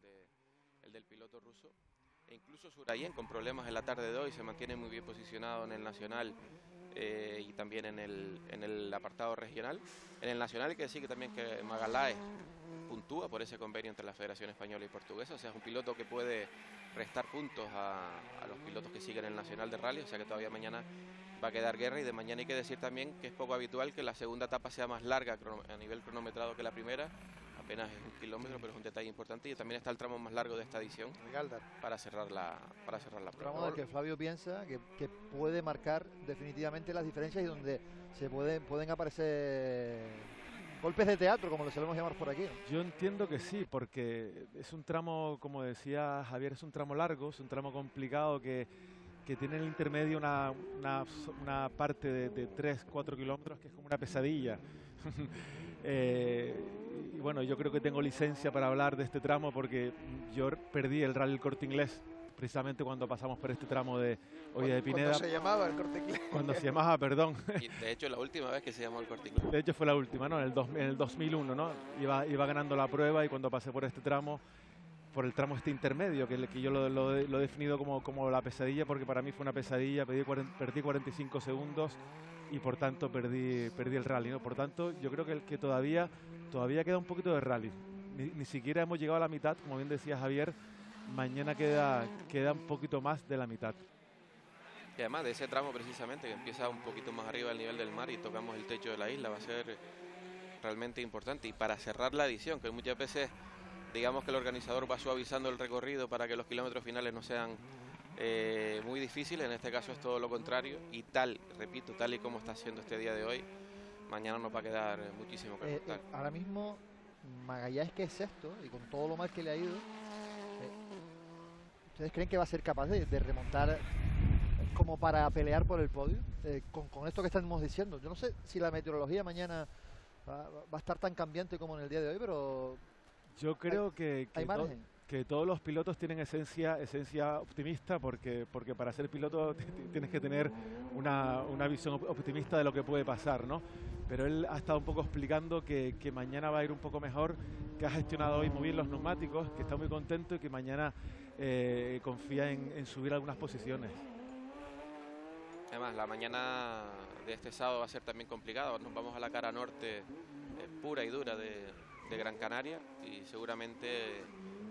el del piloto ruso. E incluso Surayen, con problemas en la tarde de hoy, se mantiene muy bien posicionado en el nacional y también en el apartado regional. En el nacional hay que decir que también que Magallanes puntúa por ese convenio entre la Federación Española y Portuguesa, o sea, es un piloto que puede restar puntos a los pilotos que siguen el nacional de rally, o sea que todavía mañana va a quedar guerra. Y de mañana hay que decir también que es poco habitual que la segunda etapa sea más larga a nivel cronometrado que la primera, apenas es 1 kilómetro, pero es un detalle importante. Y también está el tramo más largo de esta edición para cerrar la prueba. Tramo del que Flavio piensa que puede marcar definitivamente las diferencias y donde se pueden aparecer golpes de teatro, como lo solemos llamar por aquí, ¿no? Yo entiendo que sí, porque es un tramo, como decía Javier, es un tramo largo, es un tramo complicado que tiene en el intermedio una parte de 3-4 kilómetros que es como una pesadilla. Y bueno, yo creo que tengo licencia para hablar de este tramo porque yo perdí el Rally El Corte Inglés precisamente cuando pasamos por este tramo de Hoya de Pineda. Cuando se llamaba el Corte Inglés. Cuando se llamaba, perdón. Y de hecho la última vez que se llamó el Corte Inglés. De hecho fue la última, ¿no? En el 2001, ¿no? Iba ganando la prueba y cuando pasé por este tramo, por el tramo este intermedio, que yo lo he definido como la pesadilla, porque para mí fue una pesadilla, perdí 45 segundos y por tanto perdí el rally, ¿no? Por tanto, yo creo que todavía queda un poquito de rally. Ni siquiera hemos llegado a la mitad, como bien decía Javier. Mañana queda un poquito más de la mitad. Y además de ese tramo precisamente, que empieza un poquito más arriba del nivel del mar y tocamos el techo de la isla, va a ser realmente importante. Y para cerrar la edición, que muchas veces digamos que el organizador va suavizando el recorrido para que los kilómetros finales no sean muy difíciles, en este caso es todo lo contrario, y repito, tal y como está siendo este día de hoy, mañana nos va a quedar muchísimo que contar. Ahora mismo Magallanes, que es sexto, y con todo lo mal que le ha ido, ¿ustedes creen que va a ser capaz de remontar como para pelear por el podio? Con esto que estamos diciendo, yo no sé si la meteorología mañana va a estar tan cambiante como en el día de hoy, pero yo creo que todos los pilotos tienen esencia optimista, porque para ser piloto tienes que tener una visión optimista de lo que puede pasar, ¿no? Pero él ha estado un poco explicando que mañana va a ir un poco mejor, que ha gestionado hoy muy bien los neumáticos, que está muy contento y que mañana confía en subir algunas posiciones. Además, la mañana de este sábado va a ser también complicado. Nos vamos a la cara norte pura y dura de Gran Canaria y seguramente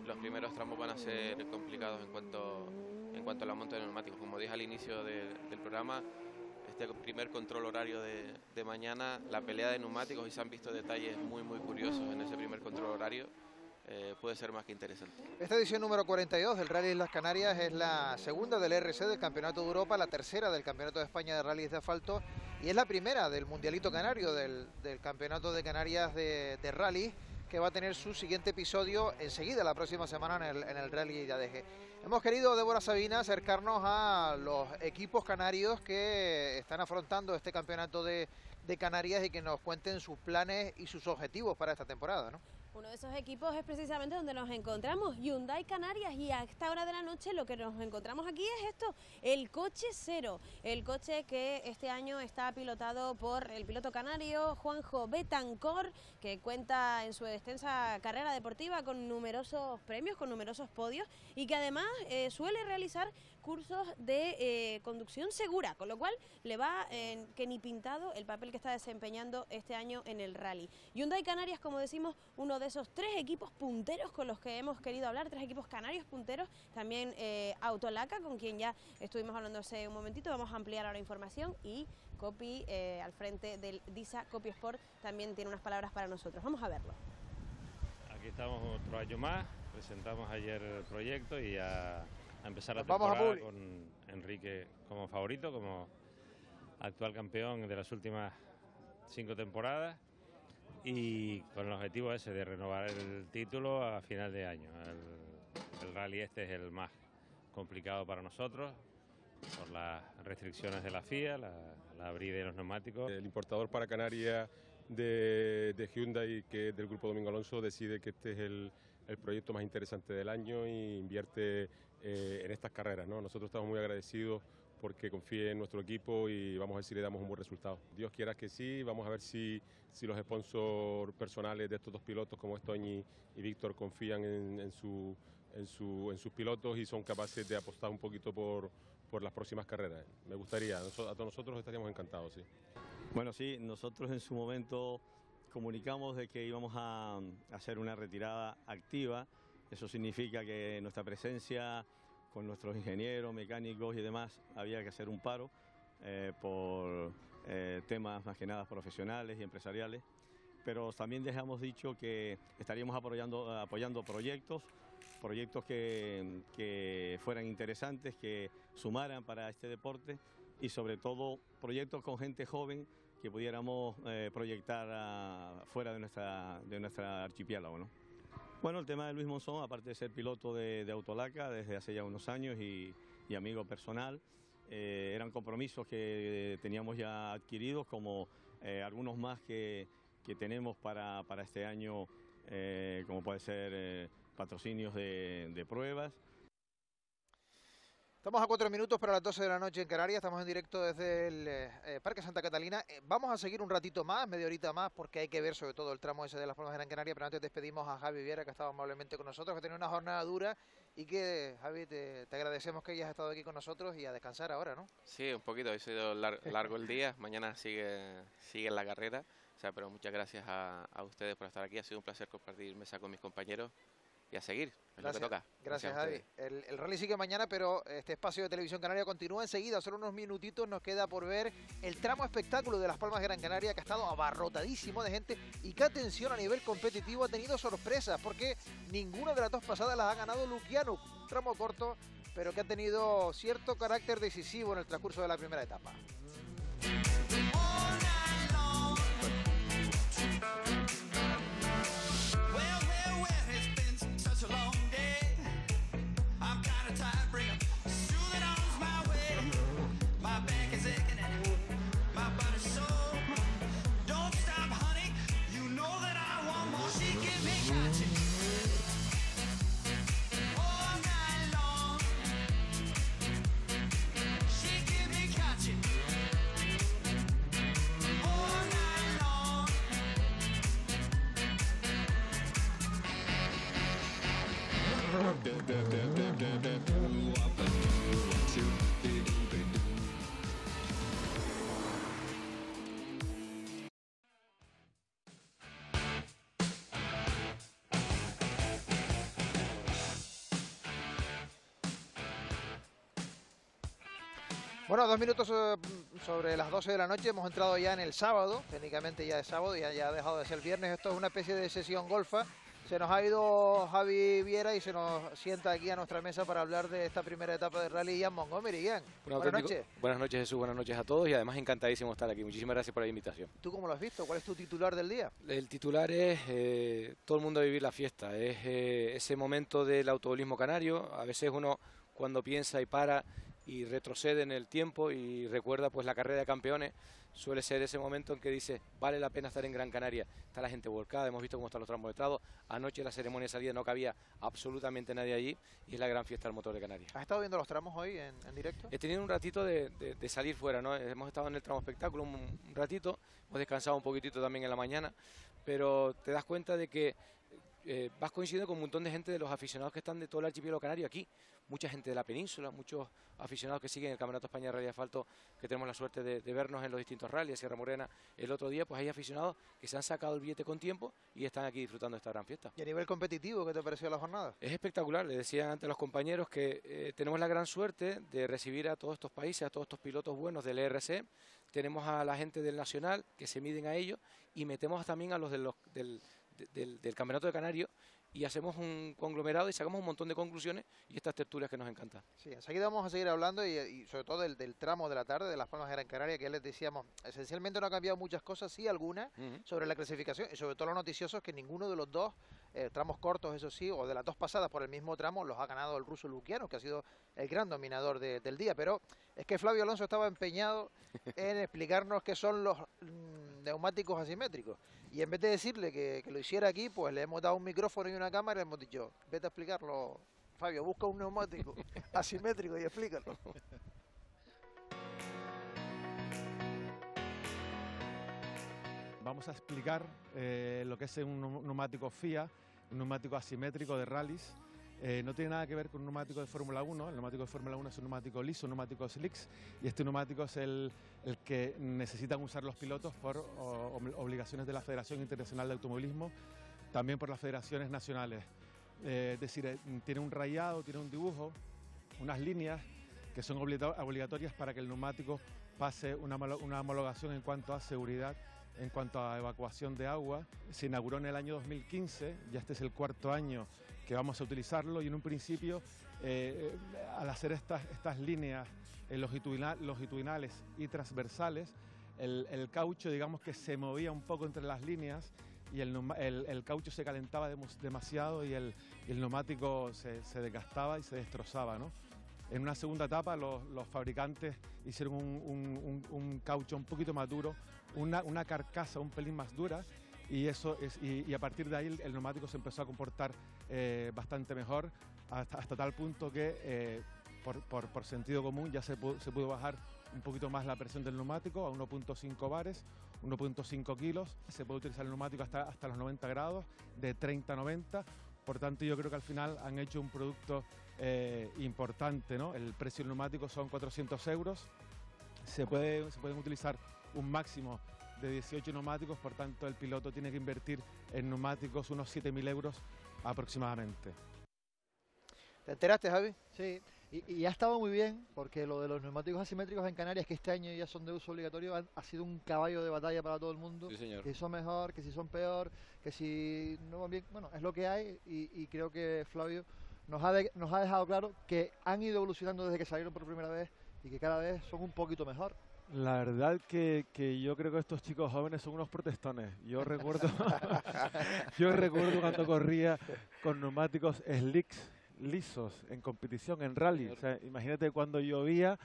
los primeros tramos van a ser complicados en cuanto a la monta de neumáticos. Como dije al inicio del programa, este primer control horario de mañana, la pelea de neumáticos, y se han visto detalles muy curiosos en ese primer control horario, puede ser más que interesante. Esta edición número 42 del Rally Las Canarias es la segunda del RC del Campeonato de Europa, la tercera del Campeonato de España de Rallys de Asfalto y es la primera del Mundialito Canario, del Campeonato de Canarias de Rally, que va a tener su siguiente episodio enseguida, la próxima semana en el Rally de ADG. Hemos querido, Débora Sabina, acercarnos a los equipos canarios que están afrontando este campeonato de Canarias y que nos cuenten sus planes y sus objetivos para esta temporada, ¿no? Uno de esos equipos es precisamente donde nos encontramos, Hyundai Canarias, y a esta hora de la noche lo que nos encontramos aquí es esto, el coche cero, el coche que este año está pilotado por el piloto canario Juanjo Betancor, que cuenta en su extensa carrera deportiva con numerosos premios, con numerosos podios, y que además suele realizar cursos de conducción segura, con lo cual le va que ni pintado el papel que está desempeñando este año en el rally. Hyundai Canarias, como decimos, uno de esos 3 equipos punteros con los que hemos querido hablar, 3 equipos canarios punteros, también Autolaca, con quien ya estuvimos hablando hace un momentito, vamos a ampliar ahora información, y Copi, al frente del DISA Copy Sport, también tiene unas palabras para nosotros. Vamos a verlo. Aquí estamos otro año más, presentamos ayer el proyecto y a empezar la Vamos temporada con Enrique como favorito, como actual campeón de las últimas 5 temporadas, y con el objetivo ese de renovar el título a final de año. El rally este es el más complicado para nosotros por las restricciones de la FIA, la brida y los neumáticos. El importador para Canarias de Hyundai, que es del Grupo Domingo Alonso, decide que este es el proyecto más interesante del año y invierte en estas carreras, ¿no? Nosotros estamos muy agradecidos porque confíe en nuestro equipo y vamos a ver si le damos un buen resultado. Dios quiera que sí, vamos a ver si los sponsors personales de estos 2 pilotos como Toñi y Víctor confían en sus pilotos y son capaces de apostar un poquito por las próximas carreras. Me gustaría, a todos nosotros estaríamos encantados, sí. Bueno, sí, nosotros en su momento comunicamos de que íbamos a hacer una retirada activa. Eso significa que nuestra presencia con nuestros ingenieros, mecánicos y demás, había que hacer un paro por temas más que nada profesionales y empresariales, pero también dejamos dicho que estaríamos apoyando proyectos que fueran interesantes, que sumaran para este deporte, y sobre todo proyectos con gente joven que pudiéramos proyectar fuera de nuestra archipiélago, ¿no? Bueno, el tema de Luis Monzón, aparte de ser piloto de Autolaca desde hace ya unos años y amigo personal, eran compromisos que teníamos ya adquiridos, como algunos más que tenemos para este año, como puede ser patrocinios de pruebas. Estamos a 4 minutos para las 12 de la noche en Canarias, estamos en directo desde el Parque Santa Catalina. Vamos a seguir un ratito más, media horita más, porque hay que ver sobre todo el tramo ese de las Palmas de Gran Canaria, pero antes despedimos a Javi Viera, que ha estado amablemente con nosotros, que tenía una jornada dura, y que, Javi, te agradecemos que hayas estado aquí con nosotros y a descansar ahora, ¿no? Sí, un poquito, ha sido largo el día, mañana sigue la carrera, o sea, pero muchas gracias a ustedes por estar aquí, ha sido un placer compartir mesa con mis compañeros. Y a seguir, es lo que toca. Gracias, Javi. El rally sigue mañana, pero este espacio de Televisión Canaria continúa enseguida. Solo unos minutitos nos queda por ver el tramo espectáculo de las Palmas de Gran Canaria, que ha estado abarrotadísimo de gente y que, atención, a nivel competitivo ha tenido sorpresas, porque ninguna de las 2 pasadas las ha ganado Lukianuk. Un tramo corto, pero que ha tenido cierto carácter decisivo en el transcurso de la primera etapa. Bueno, 2 minutos sobre las 12 de la noche, hemos entrado ya en el sábado, técnicamente ya es sábado, ya ha dejado de ser viernes. Esto es una especie de sesión golfa Se nos ha ido Javi Viera y se nos sienta aquí a nuestra mesa para hablar de esta primera etapa del rally. Ian Montgomery. Ian, buenas noches. Buenas noches, Jesús, buenas noches a todos y además encantadísimo estar aquí. Muchísimas gracias por la invitación. ¿Tú cómo lo has visto? ¿Cuál es tu titular del día? El titular es todo el mundo a vivir la fiesta. Es ese momento del automovilismo canario. A veces uno cuando piensa y para y retrocede en el tiempo y recuerda pues la carrera de campeones, suele ser ese momento en que dice, vale la pena estar en Gran Canaria. Está la gente volcada, hemos visto cómo están los tramos letrados. Anoche en la ceremonia de salida no cabía absolutamente nadie allí y es la gran fiesta del motor de Canarias. ¿Has estado viendo los tramos hoy en directo? He tenido un ratito de salir fuera, ¿no? Hemos estado en el tramo espectáculo un ratito, hemos descansado un poquitito también en la mañana, pero te das cuenta de que vas coincidiendo con un montón de gente de los aficionados que están de todo el archipiélago canario aquí. Mucha gente de la península, muchos aficionados que siguen el Campeonato España de Rally de Asfalto, que tenemos la suerte de vernos en los distintos rallies, Sierra Morena el otro día, pues hay aficionados que se han sacado el billete con tiempo y están aquí disfrutando de esta gran fiesta. ¿Y a nivel competitivo qué te pareció la jornada? Es espectacular, le decían antes los compañeros que tenemos la gran suerte de recibir a todos estos países, a todos estos pilotos buenos del ERC, tenemos a la gente del Nacional que se miden a ellos y metemos también a los del Campeonato de Canario y hacemos un conglomerado y sacamos un montón de conclusiones y estas tertulias que nos encantan. Sí, enseguida vamos a seguir hablando y sobre todo del tramo de la tarde de Las Palmas de Gran Canaria, que ya les decíamos, esencialmente no ha cambiado muchas cosas, sí algunas, sobre la clasificación y sobre todo lo noticioso es que ninguno de los dos tramos cortos, eso sí, o de las dos pasadas por el mismo tramo, los ha ganado el ruso Lukianov, que ha sido el gran dominador del día, pero es que Flavio Alonso estaba empeñado en explicarnos qué son los neumáticos asimétricos. Y en vez de decirle que lo hiciera aquí, pues le hemos dado un micrófono y una cámara y le hemos dicho, vete a explicarlo, Fabio, busca un neumático asimétrico y explícalo. Vamos a explicar lo que es un neumático FIA, un neumático asimétrico de rallies. No tiene nada que ver con un neumático de Fórmula 1. El neumático de Fórmula 1 es un neumático liso, un neumático slicks, y este neumático es el que necesitan usar los pilotos por obligaciones de la Federación Internacional de Automovilismo, también por las federaciones nacionales. Es decir, tiene un rayado, tiene un dibujo, unas líneas que son obligatorias para que el neumático pase una homologación en cuanto a seguridad, en cuanto a evacuación de agua. Se inauguró en el año 2015, ya este es el cuarto año que vamos a utilizarlo y en un principio al hacer estas líneas longitudinales y transversales, el caucho digamos que se movía un poco entre las líneas y el caucho se calentaba demasiado y el neumático se desgastaba y se destrozaba, ¿no? En una segunda etapa los fabricantes hicieron un caucho un poquito más duro, una carcasa un pelín más dura, y a partir de ahí el neumático se empezó a comportar bastante mejor, hasta tal punto que por sentido común ya se pudo bajar un poquito más la presión del neumático a 1.5 bares, 1.5 kilos. Se puede utilizar el neumático hasta los 90 grados, de 30 a 90. Por tanto, yo creo que al final han hecho un producto importante, ¿no? El precio del neumático son 400 euros. Se pueden utilizar un máximo de 18 neumáticos, por tanto el piloto tiene que invertir en neumáticos unos 7.000 euros aproximadamente. ¿Te enteraste, Javi? Sí, y ha estado muy bien, porque lo de los neumáticos asimétricos en Canarias, que este año ya son de uso obligatorio, ha sido un caballo de batalla para todo el mundo. Sí, señor. Que si son mejor, que si son peor, que si no van bien. Bueno, es lo que hay y creo que Flavio nos ha dejado claro que han ido evolucionando desde que salieron por primera vez y que cada vez son un poquito mejor. La verdad que yo creo que estos chicos jóvenes son unos protestones. Yo recuerdo cuando corría con neumáticos slicks lisos en competición, en rally. O sea, imagínate cuando llovía,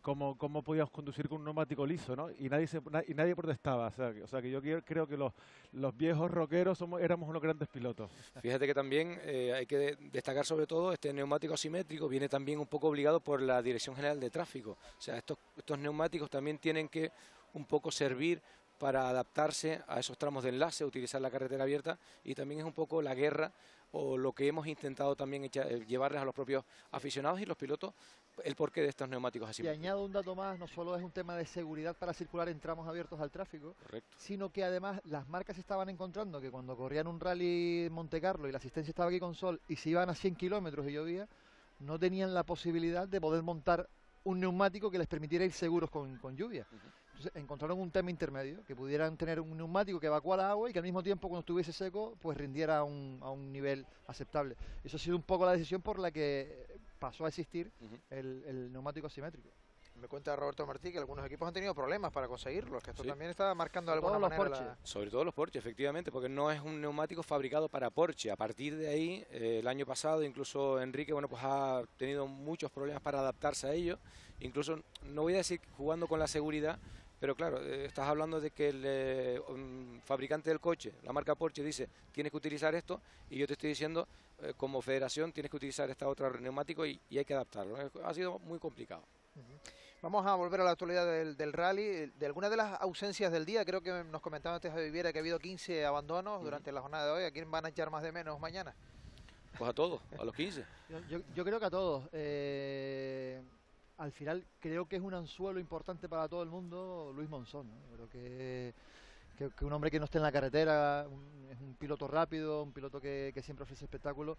cómo podíamos conducir con un neumático liso, ¿no? Y nadie protestaba. O sea que yo creo que los viejos rockeros éramos unos grandes pilotos. Fíjate que también hay que destacar sobre todo este neumático asimétrico, viene también un poco obligado por la Dirección General de Tráfico. O sea, estos neumáticos también tienen que un poco servir para adaptarse a esos tramos de enlace, utilizar la carretera abierta, y también es un poco la guerra o lo que hemos intentado también llevarles a los propios aficionados y los pilotos el porqué de estos neumáticos así. Y añado un dato más, no solo es un tema de seguridad para circular en tramos abiertos al tráfico, correcto, sino que además las marcas estaban encontrando que cuando corrían un rally en Monte Carlo y la asistencia estaba aquí con sol y se iban a 100 kilómetros y llovía, no tenían la posibilidad de poder montar un neumático que les permitiera ir seguros con lluvia. Entonces encontraron un tema intermedio, que pudieran tener un neumático que evacuara agua y que al mismo tiempo cuando estuviese seco pues rindiera a un nivel aceptable. Eso ha sido un poco la decisión por la que pasó a existir el neumático asimétrico. Me cuenta Roberto Martí que algunos equipos han tenido problemas para conseguirlo, que esto también está marcando de alguna manera Sobre todo los Porsche, efectivamente, porque no es un neumático fabricado para Porsche. A partir de ahí, el año pasado, incluso Enrique, bueno, pues ha tenido muchos problemas para adaptarse a ello. Incluso, no voy a decir jugando con la seguridad, pero claro, estás hablando de que el fabricante del coche, la marca Porsche, dice, tienes que utilizar esto, y yo te estoy diciendo, como federación, tienes que utilizar esta otra neumático y hay que adaptarlo. Ha sido muy complicado. Vamos a volver a la actualidad del rally. De algunas de las ausencias del día, creo que nos comentaba antes Javi Viera que ha habido 15 abandonos durante la jornada de hoy. ¿A quién van a echar más de menos mañana? Pues a todos, a los 15. Yo creo que a todos. Al final creo que es un anzuelo importante para todo el mundo Luis Monzón, ¿no? Creo que un hombre que no esté en la carretera, es un piloto rápido, un piloto que siempre ofrece espectáculo.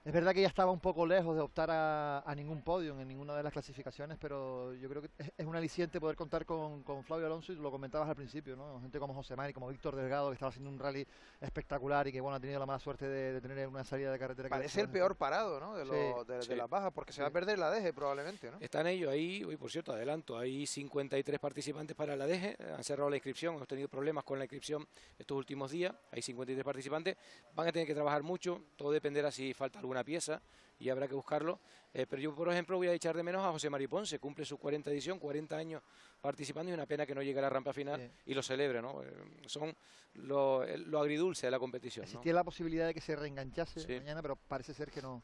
Es verdad que ya estaba un poco lejos de optar a ningún podio en ninguna de las clasificaciones, pero yo creo que es un aliciente poder contar con Flavio Alonso, y lo comentabas al principio, ¿no? Gente como José Mari, como Víctor Delgado, que estaba haciendo un rally espectacular y que bueno, ha tenido la mala suerte de tener una salida de carretera. Parece el peor parado, ¿no? De las bajas, porque se va a perder la DG probablemente, ¿no? Están ellos ahí, hoy por cierto, adelanto, hay 53 participantes para la DG, han cerrado la inscripción, hemos tenido problemas con la inscripción estos últimos días, hay 53 participantes, van a tener que trabajar mucho, todo dependerá si falta alguna pieza y habrá que buscarlo, pero yo por ejemplo voy a echar de menos a José Mari Ponce, cumple su 40 edición, 40 años participando, y una pena que no llegue a la rampa final y lo celebre, ¿no? Son lo agridulce de la competición. Existía la posibilidad de que se reenganchase mañana, pero parece ser que no,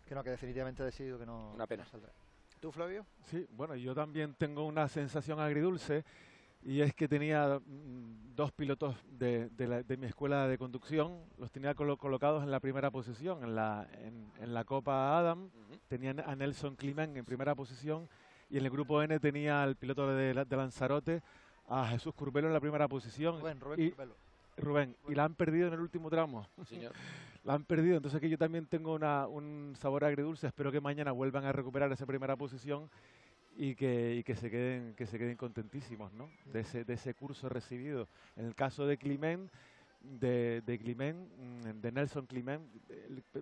que definitivamente ha decidido que no. Una pena. No saldrá. ¿Tú, Flavio? Sí, bueno, yo también tengo una sensación agridulce, y es que tenía dos pilotos de mi escuela de conducción, los tenía colocados en la primera posición, en la Copa Adam, tenían a Nelson Climent en primera posición, y en el grupo N tenía al piloto de Lanzarote, a Jesús Curbelo en la primera posición. Rubén, y la han perdido en el último tramo. Señor. La han perdido, entonces que yo también tengo un sabor agridulce. Espero que mañana vuelvan a recuperar esa primera posición y que se queden contentísimos, ¿no? de ese curso recibido. En el caso de Climent, de Nelson Climent,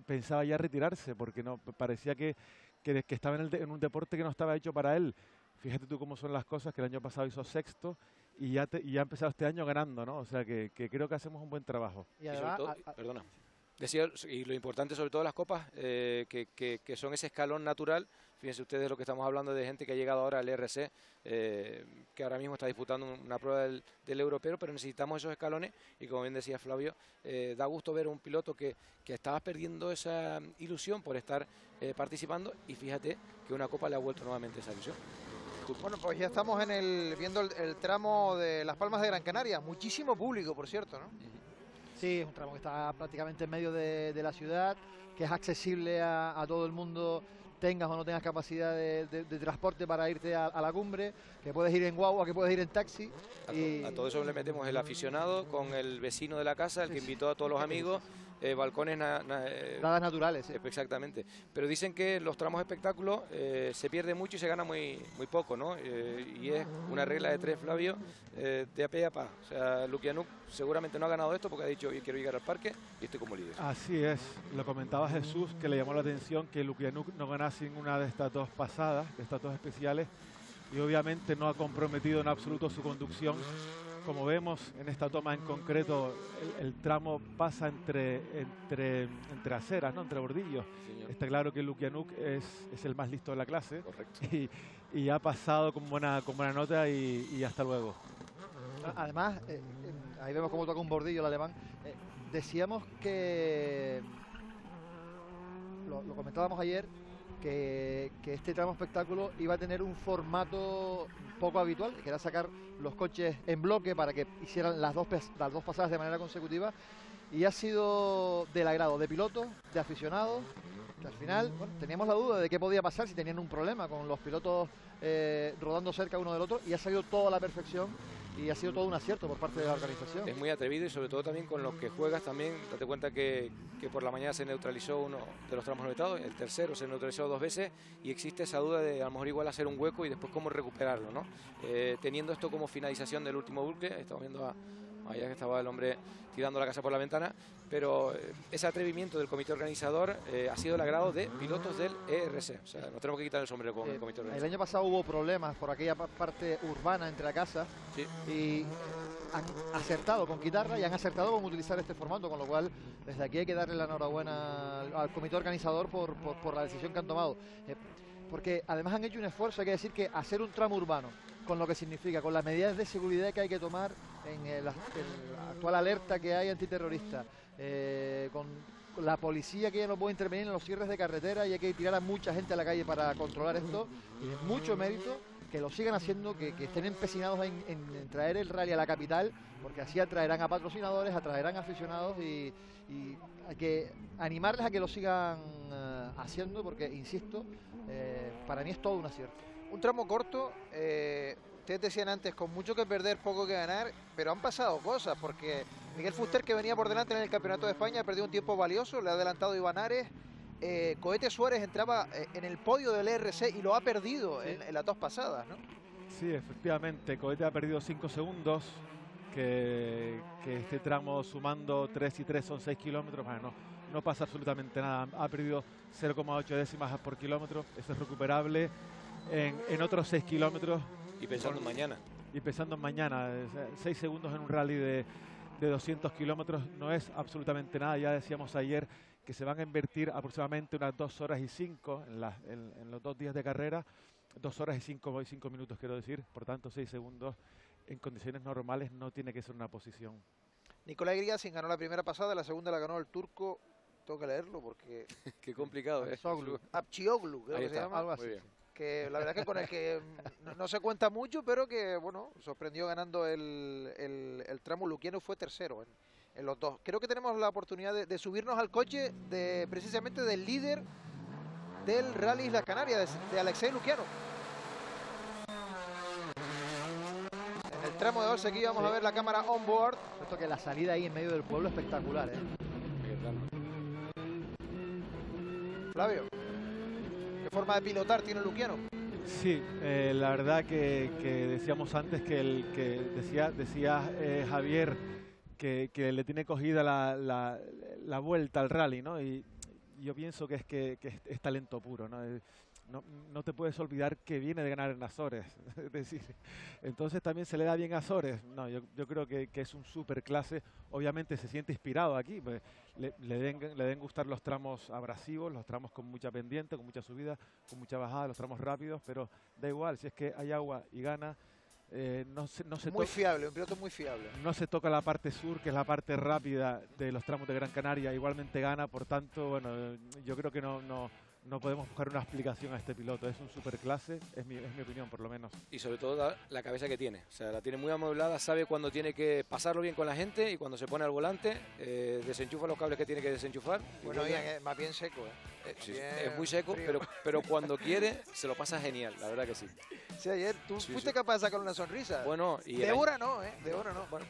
pensaba ya retirarse porque no parecía que estaba en un deporte que no estaba hecho para él. Fíjate tú cómo son las cosas, que el año pasado hizo sexto y ya ha empezado este año ganando, ¿no? O sea que creo que hacemos un buen trabajo. Y además, perdona. Decía, y lo importante sobre todo las copas, que son ese escalón natural. Fíjense ustedes de lo que estamos hablando, de gente que ha llegado ahora al RC, que ahora mismo está disputando una prueba del europeo, pero necesitamos esos escalones, y como bien decía Flavio, da gusto ver a un piloto que estaba perdiendo esa ilusión por estar participando, y fíjate que una copa le ha vuelto nuevamente esa ilusión. Bueno, pues ya estamos viendo el tramo de Las Palmas de Gran Canaria, muchísimo público, por cierto, ¿no? Sí, es un tramo que está prácticamente en medio de la ciudad, que es accesible a todo el mundo, tengas o no tengas capacidad de transporte para irte a la cumbre, que puedes ir en guagua, que puedes ir en taxi. A todo eso le metemos el aficionado con el vecino de la casa, el que invitó a todos los amigos, balcones gradas naturales. Exactamente. Pero dicen que los tramos espectáculos se pierde mucho y se gana muy poco, ¿no? Y es una regla de tres, Flavio, de a pe a pa. O sea, Lukianuk seguramente no ha ganado esto porque ha dicho, yo quiero llegar al parque y estoy como líder. Así es. Lo comentaba Jesús, que le llamó la atención que Lukianuk no ganase ninguna de estas dos pasadas, de estas dos especiales, y obviamente no ha comprometido en absoluto su conducción. Como vemos en esta toma en concreto, el tramo pasa entre aceras, ¿no? Entre bordillos. Sí, está claro que Lukianuk es el más listo de la clase. Correcto. Y ha pasado con buena nota y hasta luego. Además, ahí vemos cómo toca un bordillo el alemán. Decíamos que, lo comentábamos ayer, que este tramo espectáculo iba a tener un formato poco habitual, que era sacar los coches en bloque para que hicieran las dos pasadas de manera consecutiva, y ha sido del agrado de pilotos, de aficionados que al final, bueno, teníamos la duda de qué podía pasar si tenían un problema con los pilotos rodando cerca uno del otro, y ha salido todo a la perfección y ha sido todo un acierto por parte de la organización. Es muy atrevido y sobre todo también con lo que juegas también. Date cuenta que por la mañana se neutralizó uno de los tramos neutralizados, el tercero se neutralizó 2 veces y existe esa duda de a lo mejor igual hacer un hueco y después cómo recuperarlo, ¿no? Teniendo esto como finalización del último bucle, estamos viendo allá que estaba el hombre tirando la casa por la ventana, pero ese atrevimiento del comité organizador ha sido el agrado de pilotos del ERC. O sea, nos tenemos que quitar el sombrero con el comité organizador. El año pasado hubo problemas por aquella parte urbana entre la casa, sí, y han acertado con quitarla y han acertado con utilizar este formato, con lo cual desde aquí hay que darle la enhorabuena al comité organizador por la decisión que han tomado. Porque además han hecho un esfuerzo, hay que decir que hacer un tramo urbano, con lo que significa, con las medidas de seguridad que hay que tomar en la actual alerta que hay antiterrorista, con la policía que ya no puede intervenir en los cierres de carretera y hay que tirar a mucha gente a la calle para controlar esto, y es mucho mérito que lo sigan haciendo, que estén empecinados en traer el rally a la capital, porque así atraerán a patrocinadores, atraerán a aficionados y hay que animarles a que lo sigan haciendo, porque, insisto, para mí es todo un acierto. Un tramo corto, ustedes decían antes, con mucho que perder, poco que ganar, pero han pasado cosas, porque Miguel Fuster, que venía por delante en el Campeonato de España, perdió un tiempo valioso, le ha adelantado Iván Ares. Cohete Suárez entraba en el podio del ERC y lo ha perdido, ¿sí?, en las 2 pasadas, ¿no? Sí, efectivamente, Cohete ha perdido 5 segundos, que este tramo sumando 3 y 3 son 6 kilómetros, bueno, no pasa absolutamente nada, ha perdido 0,8 décimas por kilómetro, eso es recuperable en otros 6 kilómetros. Y pensando en mañana. Y pensando en mañana, 6 segundos en un rally de 200 kilómetros no es absolutamente nada. Ya decíamos ayer que se van a invertir aproximadamente unas 2 horas y 5 en los 2 días de carrera, 2 horas y 5 minutos quiero decir, por tanto 6 segundos en condiciones normales no tiene que ser una posición. Nicolai Griasin ganó la primera pasada, la segunda la ganó el turco, tengo que leerlo porque... Qué complicado, Apchioglu, creo que se llama. Algo así. Que la verdad que con el que no se cuenta mucho, pero que, bueno, sorprendió ganando el tramo. Luquiano fue tercero en los 2. Creo que tenemos la oportunidad de subirnos al coche precisamente del líder del Rally Islas Canarias, de Alexei Lukianov. En el tramo de Olse aquí vamos a ver la cámara on board. Esto que la salida ahí en medio del pueblo espectacular, Flavio, ¿qué forma de pilotar tiene Lukianov? Sí, la verdad que decíamos antes que decía Javier que le tiene cogida la vuelta al rally, ¿no? Y yo pienso que es talento puro, ¿no? No te puedes olvidar que viene de ganar en Azores, es decir, entonces también se le da bien a Azores. No, yo creo que es un super clase, obviamente se siente inspirado aquí, pues, le deben gustar los tramos abrasivos, los tramos con mucha pendiente, con mucha subida, con mucha bajada, los tramos rápidos, pero da igual, si es que hay agua y gana. Muy fiable, un piloto muy fiable. No se toca la parte sur, que es la parte rápida de los tramos de Gran Canaria, igualmente gana, por tanto, bueno, yo creo que no podemos buscar una explicación a este piloto, es un superclase, es mi opinión por lo menos. Y sobre todo la cabeza que tiene, o sea, la tiene muy amueblada, sabe cuándo tiene que pasarlo bien con la gente y cuando se pone al volante, desenchufa los cables que tiene que desenchufar. Bueno, más bien seco, sí, es muy seco, pero cuando quiere se lo pasa genial, la verdad que sí. Sí, ayer tú fuiste capaz de sacar una sonrisa. Bueno, y de hora no, de hora no. Bueno,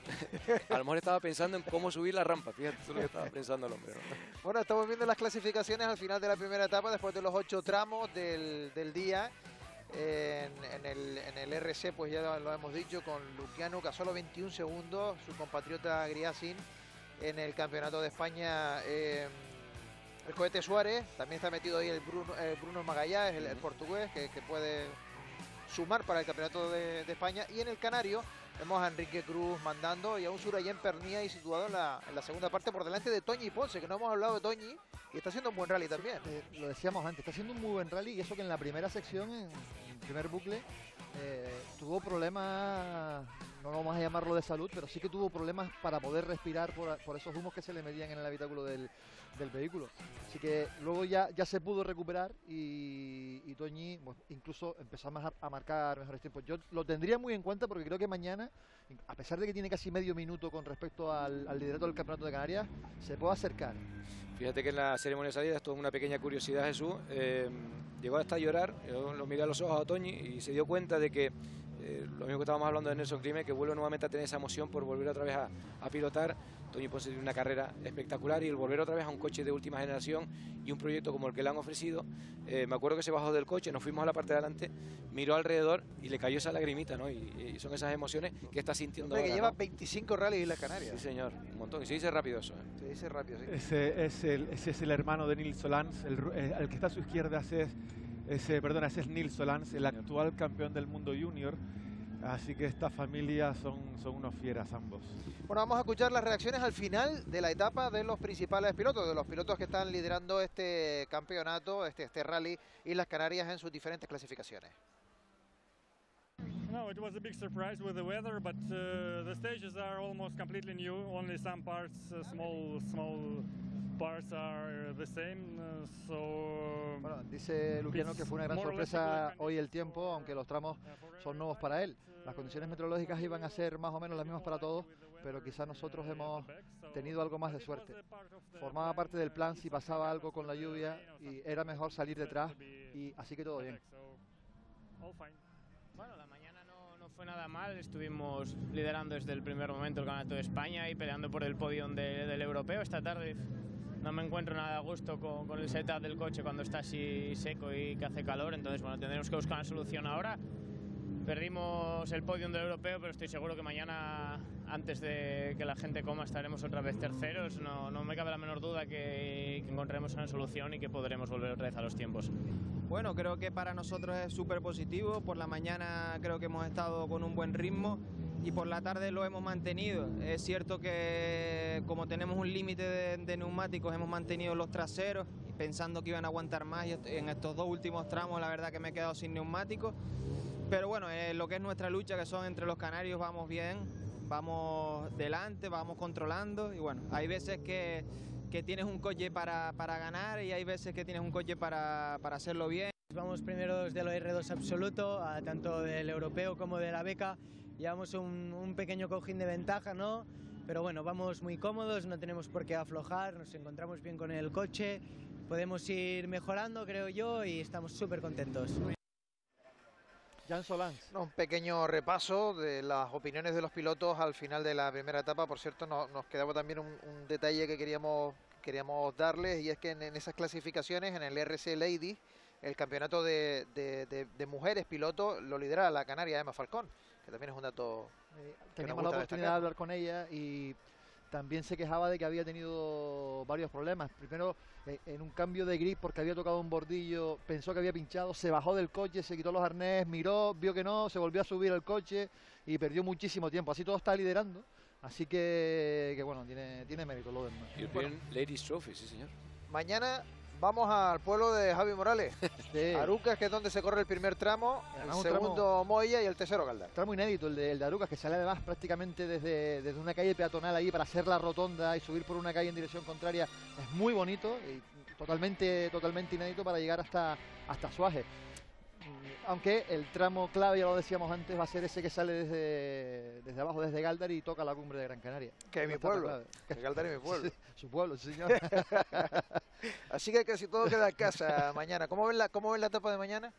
a lo mejor estaba pensando en cómo subir la rampa, fíjate tú lo que estaba pensando el hombre, ¿no? Bueno, estamos viendo las clasificaciones al final de la primera etapa, después de los 8 tramos del día. En el RC, pues ya lo hemos dicho, con Lukianov a solo 21 segundos, su compatriota Griasin en el Campeonato de España. El Cohete Suárez, también está metido ahí el Bruno Magallá, el portugués, que puede sumar para el Campeonato de España. Y en el Canario vemos a Enrique Cruz mandando y a un Surayen Pernia y situado en la segunda parte por delante de Toñi Ponce, que no hemos hablado de Toñi y está haciendo un buen rally también. Lo decíamos antes, está haciendo un muy buen rally, y eso que en la primera sección, en el primer bucle, tuvo problemas, no vamos a llamarlo de salud, pero sí que tuvo problemas para poder respirar por esos humos que se le metían en el habitáculo del vehículo. Así que luego ya se pudo recuperar y Toñi pues, incluso empezó a marcar mejores tiempos. Yo lo tendría muy en cuenta porque creo que mañana, a pesar de que tiene casi medio minuto con respecto al liderato del Campeonato de Canarias, se puede acercar. Fíjate que en la ceremonia de salida, esto es una pequeña curiosidad, Jesús, llegó hasta a llorar, yo lo miré a los ojos a Toñi y se dio cuenta de que lo mismo que estábamos hablando de Nelson Climent, que vuelve nuevamente a tener esa emoción por volver otra vez a pilotar. Toñi Ponce tiene una carrera espectacular y el volver otra vez a un coche de última generación y un proyecto como el que le han ofrecido, me acuerdo que se bajó del coche, nos fuimos a la parte de adelante, miró alrededor y le cayó esa lagrimita, ¿no? Y son esas emociones que está sintiendo ahora, que lleva ¿no? 25 rallies en las Canarias. Sí, señor, un montón. Y se dice rápido eso, ¿eh? Se dice rápido, sí. Ese es el hermano de Nils Solans, el que está a su izquierda, ese es Nils Solans, el actual campeón del mundo junior. Así que esta familia son unos fieras ambos. Bueno, vamos a escuchar las reacciones al final de la etapa de los principales pilotos, de los pilotos que están liderando este campeonato, este rally Islas Canarias en sus diferentes clasificaciones. No, it was a big surprise with the weather, but the stages are almost completely new. Only some parts, small parts are the same. Bueno, dice Luquiano que fue una gran sorpresa hoy el tiempo, aunque los tramos son nuevos para él. Las condiciones meteorológicas iban a ser más o menos las mismas para todos, pero quizás nosotros hemos tenido algo más de suerte. Formaba parte del plan si pasaba algo con la lluvia y era mejor salir detrás, y así que todo bien. Bueno, la mañana no fue nada mal, estuvimos liderando desde el primer momento el Campeonato de España y peleando por el podio del europeo. Esta tarde no me encuentro nada a gusto con el setup del coche cuando está así seco y que hace calor, entonces bueno, tendremos que buscar una solución ahora. Perdimos el podium del europeo, pero estoy seguro que mañana, antes de que la gente coma, estaremos otra vez terceros. No me cabe la menor duda que encontraremos una solución y que podremos volver otra vez a los tiempos. Bueno, creo que para nosotros es súper positivo. Por la mañana creo que hemos estado con un buen ritmo y por la tarde lo hemos mantenido. Es cierto que como tenemos un límite de neumáticos, hemos mantenido los traseros pensando que iban a aguantar más, y en estos dos últimos tramos la verdad que me he quedado sin neumáticos. Pero bueno, lo que es nuestra lucha, que son entre los canarios, vamos bien, vamos delante, vamos controlando, y bueno, hay veces que tienes un coche para ganar y hay veces que tienes un coche para hacerlo bien. Vamos primeros de lo R2 absoluto, tanto del europeo como de la beca. Llevamos un pequeño cojín de ventaja, ¿no? Pero bueno, vamos muy cómodos, no tenemos por qué aflojar, nos encontramos bien con el coche, podemos ir mejorando, creo yo, y estamos súper contentos. Jan Solans. Un pequeño repaso de las opiniones de los pilotos al final de la primera etapa. Por cierto, nos quedaba también un detalle que queríamos darles, y es que en esas clasificaciones, en el RC Lady, el campeonato de mujeres piloto lo lidera la canaria Emma Falcón, que también es un dato. Teníamos la oportunidad de hablar con ella y también se quejaba de que había tenido varios problemas. Primero, en un cambio de grip, porque había tocado un bordillo, pensó que había pinchado, se bajó del coche, se quitó los arnés, miró, vio que no, se volvió a subir al coche y perdió muchísimo tiempo. Así todo está liderando, así que bueno, tiene mérito lo demás. European Ladies Trophy, sí señor. Mañana vamos al pueblo de Javi Morales. Sí. Arucas, que es donde se corre el primer tramo, el segundo Moya y el tercero Galdar. Tramo inédito el de Arucas, que sale además prácticamente desde una calle peatonal ahí para hacer la rotonda y subir por una calle en dirección contraria. Es muy bonito y totalmente inédito para llegar hasta Suaje. Aunque el tramo clave, ya lo decíamos antes, va a ser ese que sale desde abajo, desde Galdar, y toca la cumbre de Gran Canaria. Que es mi pueblo. Que Galdar es mi pueblo. Sí, su pueblo, sí, señor. Así que casi todo queda en casa mañana. ¿Cómo ven la etapa de mañana?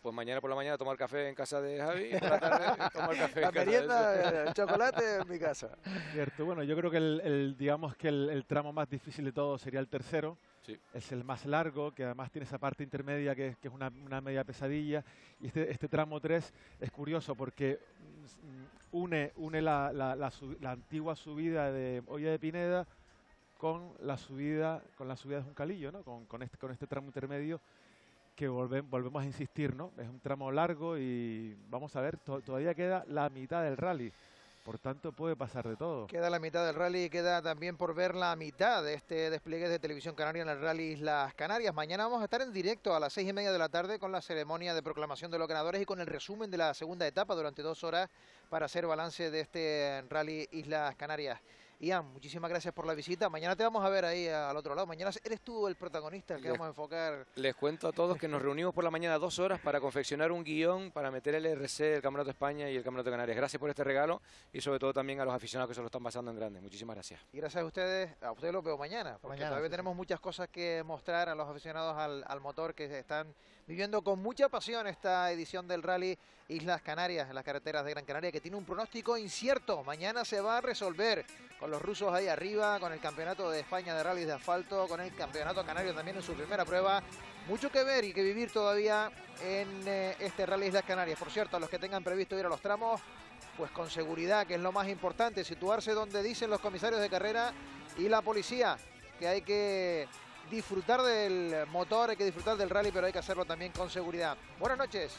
Pues mañana por la mañana tomar café en casa de Javi y por la tarde tomar café la en casa merienda, el chocolate en mi casa. Cierto, bueno, yo creo que digamos que el tramo más difícil de todo sería el tercero. Sí. Es el más largo, que además tiene esa parte intermedia que es una media pesadilla. Y este tramo 3 es curioso porque une la antigua subida de Hoya de Pineda con la subida de Juncalillo, ¿no? Con este tramo intermedio, que volvemos a insistir, ¿no? Es un tramo largo y vamos a ver, todavía queda la mitad del rally. Por tanto, puede pasar de todo. Queda la mitad del rally y queda también por ver la mitad de este despliegue de Televisión Canaria en el Rally Islas Canarias. Mañana vamos a estar en directo a las 6:30 de la tarde con la ceremonia de proclamación de los ganadores y con el resumen de la segunda etapa durante 2 horas para hacer balance de este Rally Islas Canarias. Ian, muchísimas gracias por la visita. Mañana te vamos a ver ahí al otro lado. Mañana eres tú el protagonista, el que vamos a enfocar. Les cuento a todos que nos reunimos por la mañana 2 horas para confeccionar un guión para meter el RC, el Campeonato de España y el Campeonato de Canarias. Gracias por este regalo y sobre todo también a los aficionados que se lo están pasando en grande. Muchísimas gracias. Y gracias a ustedes los veo mañana, porque todavía tenemos muchas cosas que mostrar a los aficionados al motor que están viviendo con mucha pasión esta edición del Rally Islas Canarias en las carreteras de Gran Canaria, que tiene un pronóstico incierto. Mañana se va a resolver con los rusos ahí arriba, con el Campeonato de España de Rallys de Asfalto, con el Campeonato Canario también en su primera prueba. Mucho que ver y que vivir todavía en este Rally Islas Canarias. Por cierto, a los que tengan previsto ir a los tramos, pues con seguridad, que es lo más importante, situarse donde dicen los comisarios de carrera y la policía, que hay que disfrutar del motor, hay que disfrutar del rally, pero hay que hacerlo también con seguridad. Buenas noches.